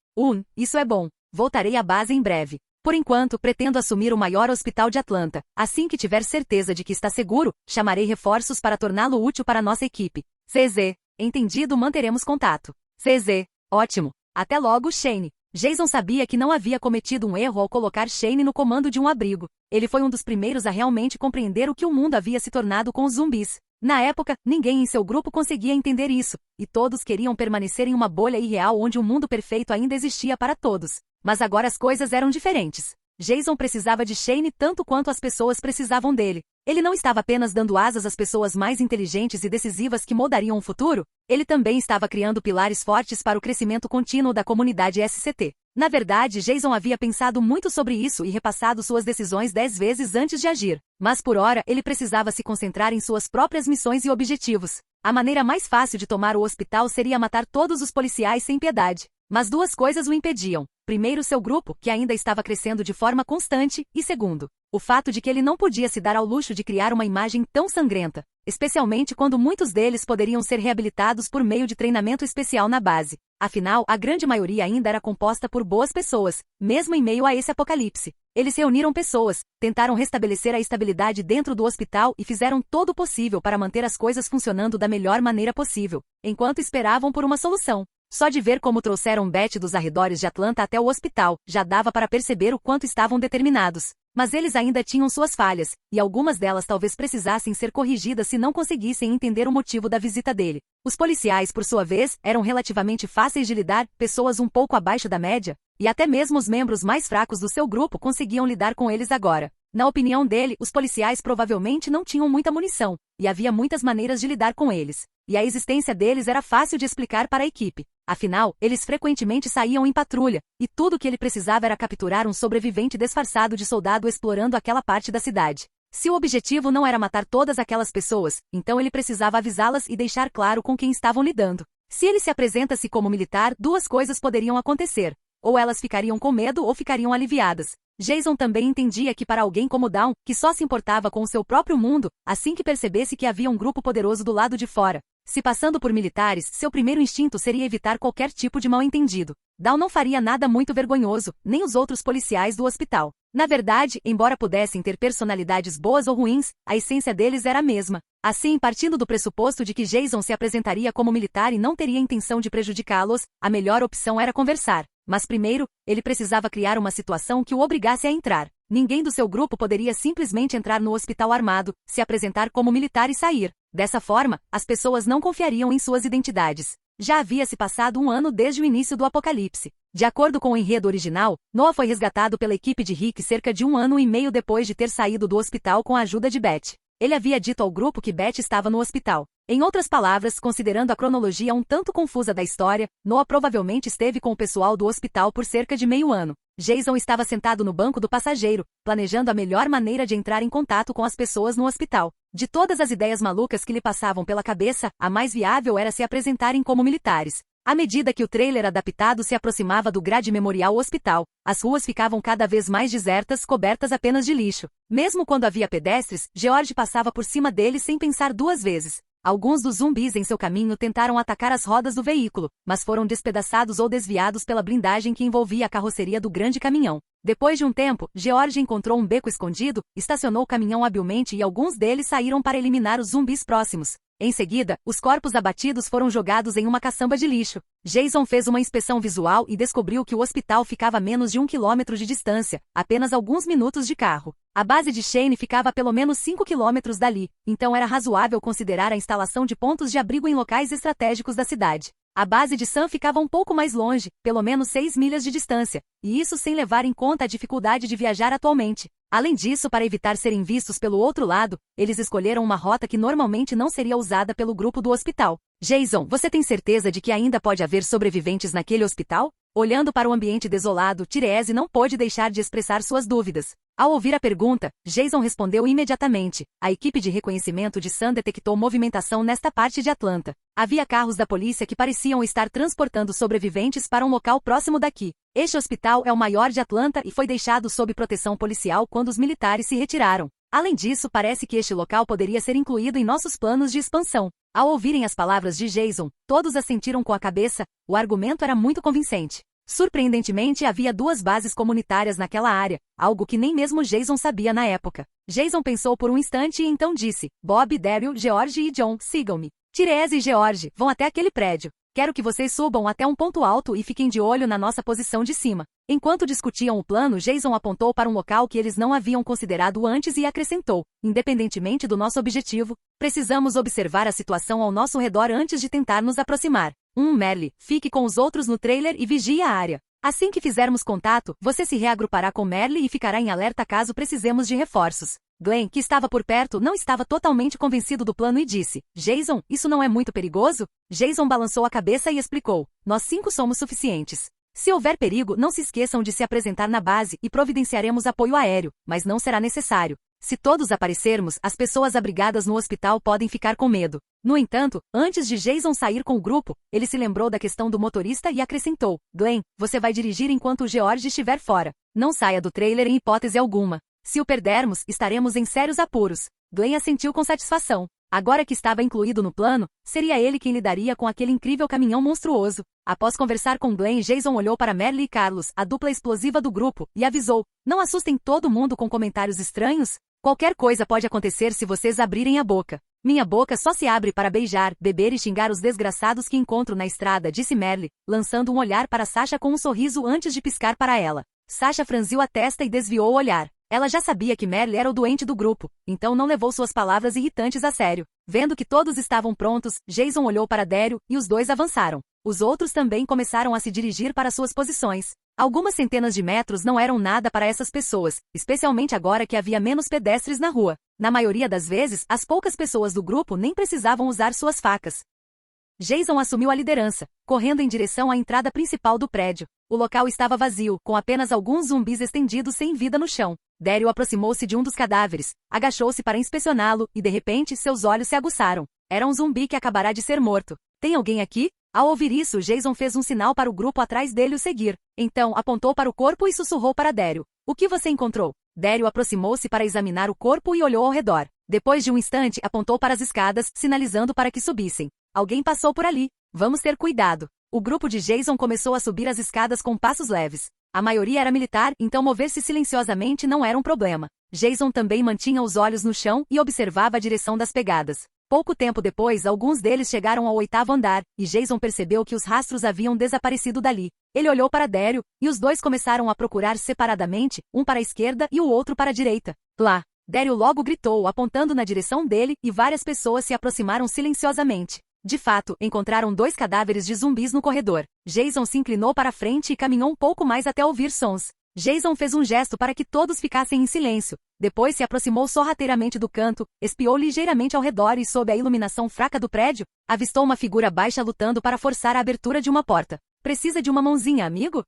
Speaker 1: Isso é bom. Voltarei à base em breve. Por enquanto, pretendo assumir o maior hospital de Atlanta. Assim que tiver certeza de que está seguro, chamarei reforços para torná-lo útil para nossa equipe. CZ. Entendido, manteremos contato. CZ. Ótimo. Até logo, Shane. Jason sabia que não havia cometido um erro ao colocar Shane no comando de um abrigo. Ele foi um dos primeiros a realmente compreender o que o mundo havia se tornado com os zumbis. Na época, ninguém em seu grupo conseguia entender isso, e todos queriam permanecer em uma bolha irreal onde um mundo perfeito ainda existia para todos. Mas agora as coisas eram diferentes. Jason precisava de Shane tanto quanto as pessoas precisavam dele. Ele não estava apenas dando asas às pessoas mais inteligentes e decisivas que moldariam o futuro, ele também estava criando pilares fortes para o crescimento contínuo da comunidade SCT. Na verdade, Jason havia pensado muito sobre isso e repassado suas decisões 10 vezes antes de agir. Mas por hora, ele precisava se concentrar em suas próprias missões e objetivos. A maneira mais fácil de tomar o hospital seria matar todos os policiais sem piedade. Mas duas coisas o impediam. Primeiro, seu grupo, que ainda estava crescendo de forma constante, e segundo, o fato de que ele não podia se dar ao luxo de criar uma imagem tão sangrenta, especialmente quando muitos deles poderiam ser reabilitados por meio de treinamento especial na base. Afinal, a grande maioria ainda era composta por boas pessoas, mesmo em meio a esse apocalipse. Eles reuniram pessoas, tentaram restabelecer a estabilidade dentro do hospital e fizeram todo o possível para manter as coisas funcionando da melhor maneira possível, enquanto esperavam por uma solução. Só de ver como trouxeram Beth dos arredores de Atlanta até o hospital, já dava para perceber o quanto estavam determinados. Mas eles ainda tinham suas falhas, e algumas delas talvez precisassem ser corrigidas se não conseguissem entender o motivo da visita dele. Os policiais, por sua vez, eram relativamente fáceis de lidar, pessoas um pouco abaixo da média, e até mesmo os membros mais fracos do seu grupo conseguiam lidar com eles agora. Na opinião dele, os policiais provavelmente não tinham muita munição, e havia muitas maneiras de lidar com eles. E a existência deles era fácil de explicar para a equipe. Afinal, eles frequentemente saíam em patrulha, e tudo o que ele precisava era capturar um sobrevivente disfarçado de soldado explorando aquela parte da cidade. Se o objetivo não era matar todas aquelas pessoas, então ele precisava avisá-las e deixar claro com quem estavam lidando. Se ele se apresenta-se como militar, duas coisas poderiam acontecer. Ou elas ficariam com medo ou ficariam aliviadas. Jason também entendia que para alguém como Dawn, que só se importava com o seu próprio mundo, assim que percebesse que havia um grupo poderoso do lado de fora, se passando por militares, seu primeiro instinto seria evitar qualquer tipo de mal-entendido. Dawn não faria nada muito vergonhoso, nem os outros policiais do hospital. Na verdade, embora pudessem ter personalidades boas ou ruins, a essência deles era a mesma. Assim, partindo do pressuposto de que Jason se apresentaria como militar e não teria intenção de prejudicá-los, a melhor opção era conversar. Mas primeiro, ele precisava criar uma situação que o obrigasse a entrar. Ninguém do seu grupo poderia simplesmente entrar no hospital armado, se apresentar como militar e sair. Dessa forma, as pessoas não confiariam em suas identidades. Já havia se passado um ano desde o início do apocalipse. De acordo com o enredo original, Noah foi resgatado pela equipe de Rick cerca de 1 ano e meio depois de ter saído do hospital com a ajuda de Beth. Ele havia dito ao grupo que Beth estava no hospital. Em outras palavras, considerando a cronologia um tanto confusa da história, Noah provavelmente esteve com o pessoal do hospital por cerca de meio ano. Jason estava sentado no banco do passageiro, planejando a melhor maneira de entrar em contato com as pessoas no hospital. De todas as ideias malucas que lhe passavam pela cabeça, a mais viável era se apresentarem como militares. À medida que o trailer adaptado se aproximava do Grade Memorial Hospital, as ruas ficavam cada vez mais desertas, cobertas apenas de lixo. Mesmo quando havia pedestres, George passava por cima deles sem pensar duas vezes. Alguns dos zumbis em seu caminho tentaram atacar as rodas do veículo, mas foram despedaçados ou desviados pela blindagem que envolvia a carroceria do grande caminhão. Depois de um tempo, George encontrou um beco escondido, estacionou o caminhão habilmente e alguns deles saíram para eliminar os zumbis próximos. Em seguida, os corpos abatidos foram jogados em uma caçamba de lixo. Jason fez uma inspeção visual e descobriu que o hospital ficava a menos de 1 quilômetro de distância, apenas alguns minutos de carro. A base de Shane ficava a pelo menos 5 quilômetros dali, então era razoável considerar a instalação de pontos de abrigo em locais estratégicos da cidade. A base de Sam ficava um pouco mais longe, pelo menos 6 milhas de distância, e isso sem levar em conta a dificuldade de viajar atualmente. Além disso, para evitar serem vistos pelo outro lado, eles escolheram uma rota que normalmente não seria usada pelo grupo do hospital. Jason, você tem certeza de que ainda pode haver sobreviventes naquele hospital? Olhando para o ambiente desolado, Therese não pôde deixar de expressar suas dúvidas. Ao ouvir a pergunta, Jason respondeu imediatamente. A equipe de reconhecimento de Sam detectou movimentação nesta parte de Atlanta. Havia carros da polícia que pareciam estar transportando sobreviventes para um local próximo daqui. Este hospital é o maior de Atlanta e foi deixado sob proteção policial quando os militares se retiraram. Além disso, parece que este local poderia ser incluído em nossos planos de expansão. Ao ouvirem as palavras de Jason, todos assentiram com a cabeça. O argumento era muito convincente. Surpreendentemente, havia 2 bases comunitárias naquela área, algo que nem mesmo Jason sabia na época. Jason pensou por um instante e então disse: Bob, Daryl, George e John, sigam-me. Therese e George, vão até aquele prédio. Quero que vocês subam até um ponto alto e fiquem de olho na nossa posição de cima. Enquanto discutiam o plano, Jason apontou para um local que eles não haviam considerado antes e acrescentou: independentemente do nosso objetivo, precisamos observar a situação ao nosso redor antes de tentar nos aproximar. Merle, fique com os outros no trailer e vigie a área. Assim que fizermos contato, você se reagrupará com Merle e ficará em alerta caso precisemos de reforços. Glenn, que estava por perto, não estava totalmente convencido do plano e disse: Jason, isso não é muito perigoso? Jason balançou a cabeça e explicou: nós 5 somos suficientes. Se houver perigo, não se esqueçam de se apresentar na base e providenciaremos apoio aéreo, mas não será necessário. Se todos aparecermos, as pessoas abrigadas no hospital podem ficar com medo. No entanto, antes de Jason sair com o grupo, ele se lembrou da questão do motorista e acrescentou: Glenn, você vai dirigir enquanto o George estiver fora. Não saia do trailer em hipótese alguma. Se o perdermos, estaremos em sérios apuros. Glenn assentiu com satisfação. Agora que estava incluído no plano, seria ele quem lidaria com aquele incrível caminhão monstruoso. Após conversar com Glenn, Jason olhou para Merle e Carlos, a dupla explosiva do grupo, e avisou: não assustem todo mundo com comentários estranhos? Qualquer coisa pode acontecer se vocês abrirem a boca. Minha boca só se abre para beijar, beber e xingar os desgraçados que encontro na estrada, disse Merle, lançando um olhar para Sasha com um sorriso antes de piscar para ela. Sasha franziu a testa e desviou o olhar. Ela já sabia que Merle era o doente do grupo, então não levou suas palavras irritantes a sério. Vendo que todos estavam prontos, Jason olhou para Daryl e os dois avançaram. Os outros também começaram a se dirigir para suas posições. Algumas centenas de metros não eram nada para essas pessoas, especialmente agora que havia menos pedestres na rua. Na maioria das vezes, as poucas pessoas do grupo nem precisavam usar suas facas. Jason assumiu a liderança, correndo em direção à entrada principal do prédio. O local estava vazio, com apenas alguns zumbis estendidos sem vida no chão. Daryl aproximou-se de um dos cadáveres, agachou-se para inspecioná-lo e de repente seus olhos se aguçaram. Era um zumbi que acabará de ser morto. Tem alguém aqui? Ao ouvir isso, Jason fez um sinal para o grupo atrás dele o seguir. Então, apontou para o corpo e sussurrou para Daryl. O que você encontrou? Daryl aproximou-se para examinar o corpo e olhou ao redor. Depois de um instante, apontou para as escadas, sinalizando para que subissem. Alguém passou por ali. Vamos ter cuidado. O grupo de Jason começou a subir as escadas com passos leves. A maioria era militar, então mover-se silenciosamente não era um problema. Jason também mantinha os olhos no chão e observava a direção das pegadas. Pouco tempo depois, alguns deles chegaram ao 8º andar, e Jason percebeu que os rastros haviam desaparecido dali. Ele olhou para Daryl, e os dois começaram a procurar separadamente, um para a esquerda e o outro para a direita. Lá! Daryl logo gritou, apontando na direção dele, e várias pessoas se aproximaram silenciosamente. De fato, encontraram 2 cadáveres de zumbis no corredor. Jason se inclinou para a frente e caminhou um pouco mais até ouvir sons. Jason fez um gesto para que todos ficassem em silêncio. Depois se aproximou sorrateiramente do canto, espiou ligeiramente ao redor e, sob a iluminação fraca do prédio, avistou uma figura baixa lutando para forçar a abertura de uma porta. Precisa de uma mãozinha, amigo?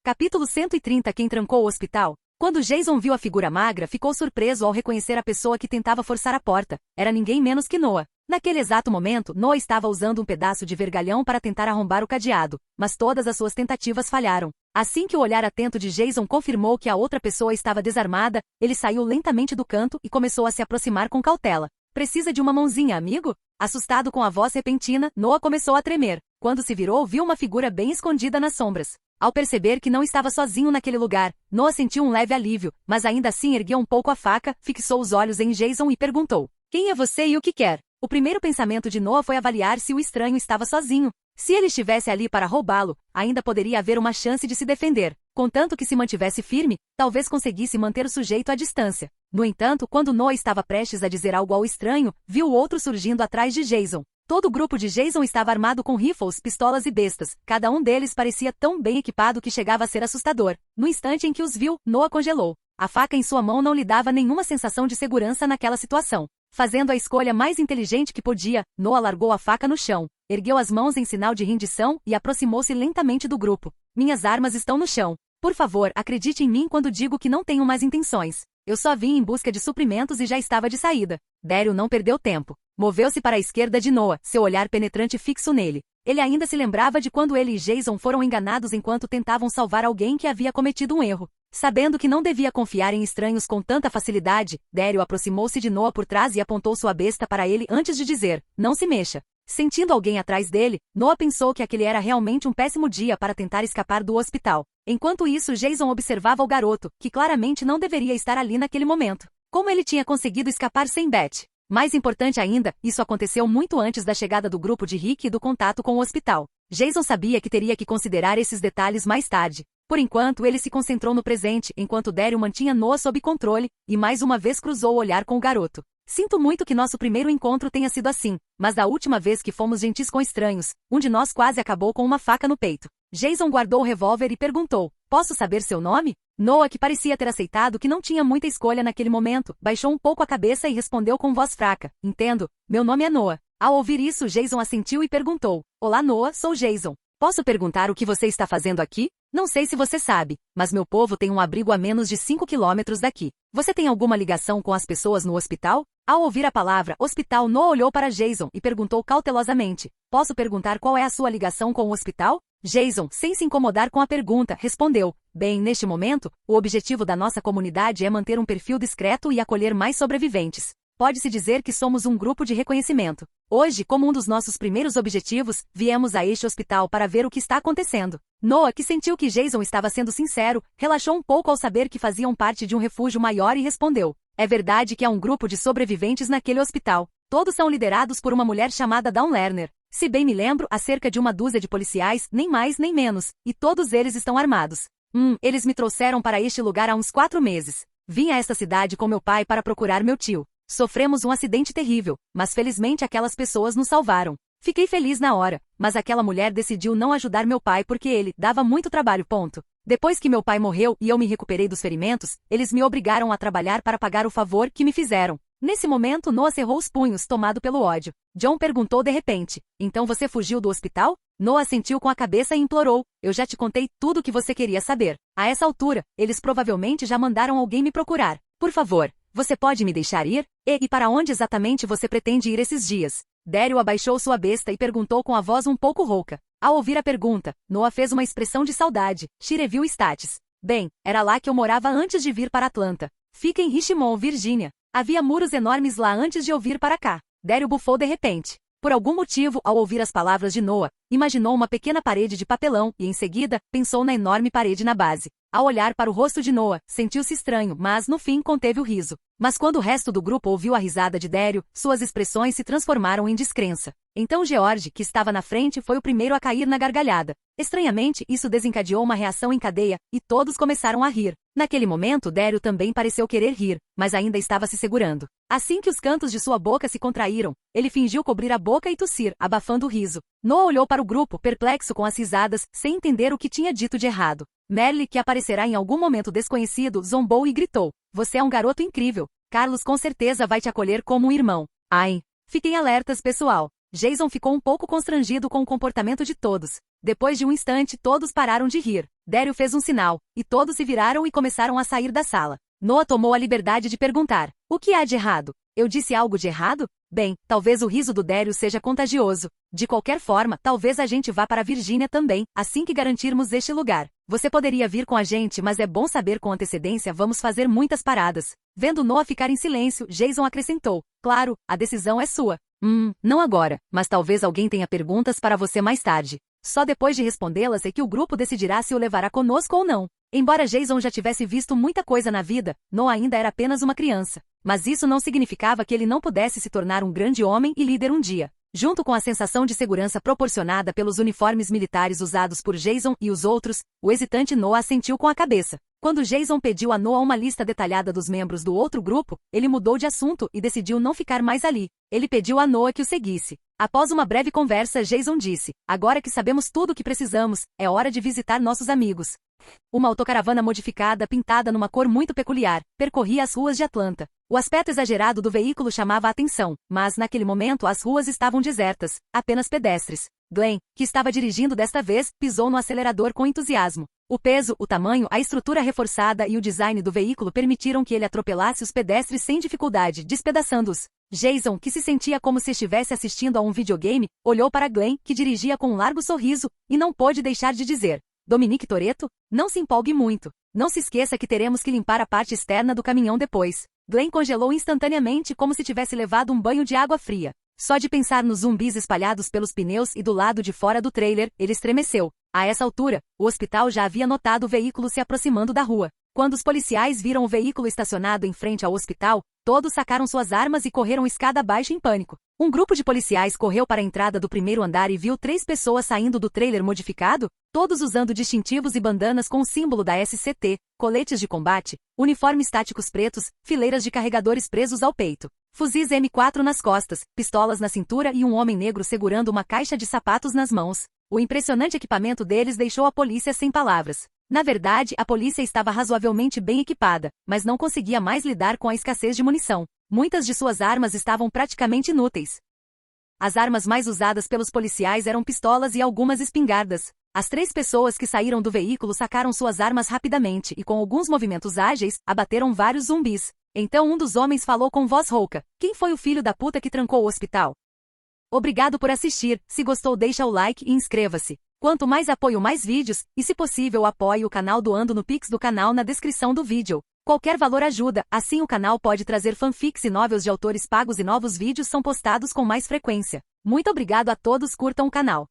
Speaker 1: Capítulo 130. Quem trancou o hospital? Quando Jason viu a figura magra, ficou surpreso ao reconhecer a pessoa que tentava forçar a porta. Era ninguém menos que Noah. Naquele exato momento, Noah estava usando um pedaço de vergalhão para tentar arrombar o cadeado, mas todas as suas tentativas falharam. Assim que o olhar atento de Jason confirmou que a outra pessoa estava desarmada, ele saiu lentamente do canto e começou a se aproximar com cautela. Precisa de uma mãozinha, amigo? Assustado com a voz repentina, Noah começou a tremer. Quando se virou, viu uma figura bem escondida nas sombras. Ao perceber que não estava sozinho naquele lugar, Noah sentiu um leve alívio, mas ainda assim ergueu um pouco a faca, fixou os olhos em Jason e perguntou: quem é você e o que quer? O primeiro pensamento de Noah foi avaliar se o estranho estava sozinho. Se ele estivesse ali para roubá-lo, ainda poderia haver uma chance de se defender. Contanto que se mantivesse firme, talvez conseguisse manter o sujeito à distância. No entanto, quando Noah estava prestes a dizer algo ao estranho, viu o outro surgindo atrás de Jason. Todo o grupo de Jason estava armado com rifles, pistolas e bestas. Cada um deles parecia tão bem equipado que chegava a ser assustador. No instante em que os viu, Noah congelou. A faca em sua mão não lhe dava nenhuma sensação de segurança naquela situação. Fazendo a escolha mais inteligente que podia, Noah largou a faca no chão, ergueu as mãos em sinal de rendição e aproximou-se lentamente do grupo. Minhas armas estão no chão. Por favor, acredite em mim quando digo que não tenho mais intenções. Eu só vim em busca de suprimentos e já estava de saída. Daryl não perdeu tempo. Moveu-se para a esquerda de Noah, seu olhar penetrante fixo nele. Ele ainda se lembrava de quando ele e Jason foram enganados enquanto tentavam salvar alguém que havia cometido um erro. Sabendo que não devia confiar em estranhos com tanta facilidade, Daryl aproximou-se de Noah por trás e apontou sua besta para ele antes de dizer: não se mexa. Sentindo alguém atrás dele, Noah pensou que aquele era realmente um péssimo dia para tentar escapar do hospital. Enquanto isso, Jason observava o garoto, que claramente não deveria estar ali naquele momento. Como ele tinha conseguido escapar sem Beth? Mais importante ainda, isso aconteceu muito antes da chegada do grupo de Rick e do contato com o hospital. Jason sabia que teria que considerar esses detalhes mais tarde. Por enquanto, ele se concentrou no presente, enquanto Daryl mantinha Noah sob controle, e mais uma vez cruzou o olhar com o garoto. Sinto muito que nosso primeiro encontro tenha sido assim, mas da última vez que fomos gentis com estranhos, um de nós quase acabou com uma faca no peito. Jason guardou o revólver e perguntou: posso saber seu nome? Noah, que parecia ter aceitado que não tinha muita escolha naquele momento, baixou um pouco a cabeça e respondeu com voz fraca: entendo, meu nome é Noah. Ao ouvir isso, Jason assentiu e perguntou: olá Noah, sou Jason. Posso perguntar o que você está fazendo aqui? Não sei se você sabe, mas meu povo tem um abrigo a menos de 5 quilômetros daqui. Você tem alguma ligação com as pessoas no hospital? Ao ouvir a palavra hospital, Noah olhou para Jason e perguntou cautelosamente: posso perguntar qual é a sua ligação com o hospital? Jason, sem se incomodar com a pergunta, respondeu: bem, neste momento, o objetivo da nossa comunidade é manter um perfil discreto e acolher mais sobreviventes. Pode-se dizer que somos um grupo de reconhecimento. Hoje, como um dos nossos primeiros objetivos, viemos a este hospital para ver o que está acontecendo. Noah, que sentiu que Jason estava sendo sincero, relaxou um pouco ao saber que faziam parte de um refúgio maior e respondeu: é verdade que há um grupo de sobreviventes naquele hospital. Todos são liderados por uma mulher chamada Dawn Lerner. Se bem me lembro, há cerca de uma dúzia de policiais, nem mais nem menos, e todos eles estão armados. Eles me trouxeram para este lugar há uns 4 meses. Vim a esta cidade com meu pai para procurar meu tio. Sofremos um acidente terrível, mas felizmente aquelas pessoas nos salvaram. Fiquei feliz na hora, mas aquela mulher decidiu não ajudar meu pai porque ele dava muito trabalho. Depois que meu pai morreu e eu me recuperei dos ferimentos, eles me obrigaram a trabalhar para pagar o favor que me fizeram. Nesse momento, Noah cerrou os punhos, tomado pelo ódio. John perguntou de repente, então você fugiu do hospital? Noah assentiu com a cabeça e implorou, eu já te contei tudo o que você queria saber. A essa altura, eles provavelmente já mandaram alguém me procurar. Por favor, você pode me deixar ir? E para onde exatamente você pretende ir esses dias? Daryl abaixou sua besta e perguntou com a voz um pouco rouca. Ao ouvir a pergunta, Noah fez uma expressão de saudade. She reviu status. Bem, era lá que eu morava antes de vir para Atlanta. Fica em Richmond, Virgínia. Havia muros enormes lá antes de eu vir para cá. Daryl bufou de repente. Por algum motivo, ao ouvir as palavras de Noah, imaginou uma pequena parede de papelão e, em seguida, pensou na enorme parede na base. Ao olhar para o rosto de Noah, sentiu-se estranho, mas, no fim, conteve o riso. Mas quando o resto do grupo ouviu a risada de Daryl, suas expressões se transformaram em descrença. Então George, que estava na frente, foi o primeiro a cair na gargalhada. Estranhamente, isso desencadeou uma reação em cadeia, e todos começaram a rir. Naquele momento, Daryl também pareceu querer rir, mas ainda estava se segurando. Assim que os cantos de sua boca se contraíram, ele fingiu cobrir a boca e tossir, abafando o riso. Noah olhou para o grupo, perplexo com as risadas, sem entender o que tinha dito de errado. Merle, que aparecerá em algum momento desconhecido, zombou e gritou. Você é um garoto incrível. Carlos com certeza vai te acolher como um irmão. Ai. Fiquem alertas, pessoal. Jason ficou um pouco constrangido com o comportamento de todos. Depois de um instante, todos pararam de rir. Daryl fez um sinal, e todos se viraram e começaram a sair da sala. Noah tomou a liberdade de perguntar. O que há de errado? Eu disse algo de errado? Bem, talvez o riso do Daryl seja contagioso. De qualquer forma, talvez a gente vá para a Virgínia também, assim que garantirmos este lugar. Você poderia vir com a gente, mas é bom saber com antecedência, vamos fazer muitas paradas. Vendo Noah ficar em silêncio, Jason acrescentou. Claro, a decisão é sua. Não agora, mas talvez alguém tenha perguntas para você mais tarde. Só depois de respondê-las é que o grupo decidirá se o levará conosco ou não. Embora Jason já tivesse visto muita coisa na vida, Noah ainda era apenas uma criança. Mas isso não significava que ele não pudesse se tornar um grande homem e líder um dia. Junto com a sensação de segurança proporcionada pelos uniformes militares usados por Jason e os outros, o hesitante Noah assentiu com a cabeça. Quando Jason pediu a Noah uma lista detalhada dos membros do outro grupo, ele mudou de assunto e decidiu não ficar mais ali. Ele pediu a Noah que o seguisse. Após uma breve conversa, Jason disse, agora que sabemos tudo o que precisamos, é hora de visitar nossos amigos. Uma autocaravana modificada, pintada numa cor muito peculiar, percorria as ruas de Atlanta. O aspecto exagerado do veículo chamava a atenção, mas naquele momento as ruas estavam desertas, apenas pedestres. Glenn, que estava dirigindo desta vez, pisou no acelerador com entusiasmo. O peso, o tamanho, a estrutura reforçada e o design do veículo permitiram que ele atropelasse os pedestres sem dificuldade, despedaçando-os. Jason, que se sentia como se estivesse assistindo a um videogame, olhou para Glenn, que dirigia com um largo sorriso, e não pôde deixar de dizer. Dominique Toretto? Não se empolgue muito. Não se esqueça que teremos que limpar a parte externa do caminhão depois. Glenn congelou instantaneamente como se tivesse levado um banho de água fria. Só de pensar nos zumbis espalhados pelos pneus e do lado de fora do trailer, ele estremeceu. A essa altura, o hospital já havia notado o veículo se aproximando da rua. Quando os policiais viram o veículo estacionado em frente ao hospital, todos sacaram suas armas e correram escada abaixo em pânico. Um grupo de policiais correu para a entrada do primeiro andar e viu 3 pessoas saindo do trailer modificado, todos usando distintivos e bandanas com o símbolo da SCT, coletes de combate, uniformes táticos pretos, fileiras de carregadores presos ao peito, fuzis M4 nas costas, pistolas na cintura e um homem negro segurando uma caixa de sapatos nas mãos. O impressionante equipamento deles deixou a polícia sem palavras. Na verdade, a polícia estava razoavelmente bem equipada, mas não conseguia mais lidar com a escassez de munição. Muitas de suas armas estavam praticamente inúteis. As armas mais usadas pelos policiais eram pistolas e algumas espingardas. As 3 pessoas que saíram do veículo sacaram suas armas rapidamente e, com alguns movimentos ágeis, abateram vários zumbis. Então um dos homens falou com voz rouca. Quem foi o filho da puta que trancou o hospital? Obrigado por assistir. Se gostou, deixa o like e inscreva-se. Quanto mais apoio, mais vídeos, e se possível apoie o canal doando no Pix do canal na descrição do vídeo. Qualquer valor ajuda, assim o canal pode trazer fanfics e novels de autores pagos e novos vídeos são postados com mais frequência. Muito obrigado a todos, curtam o canal.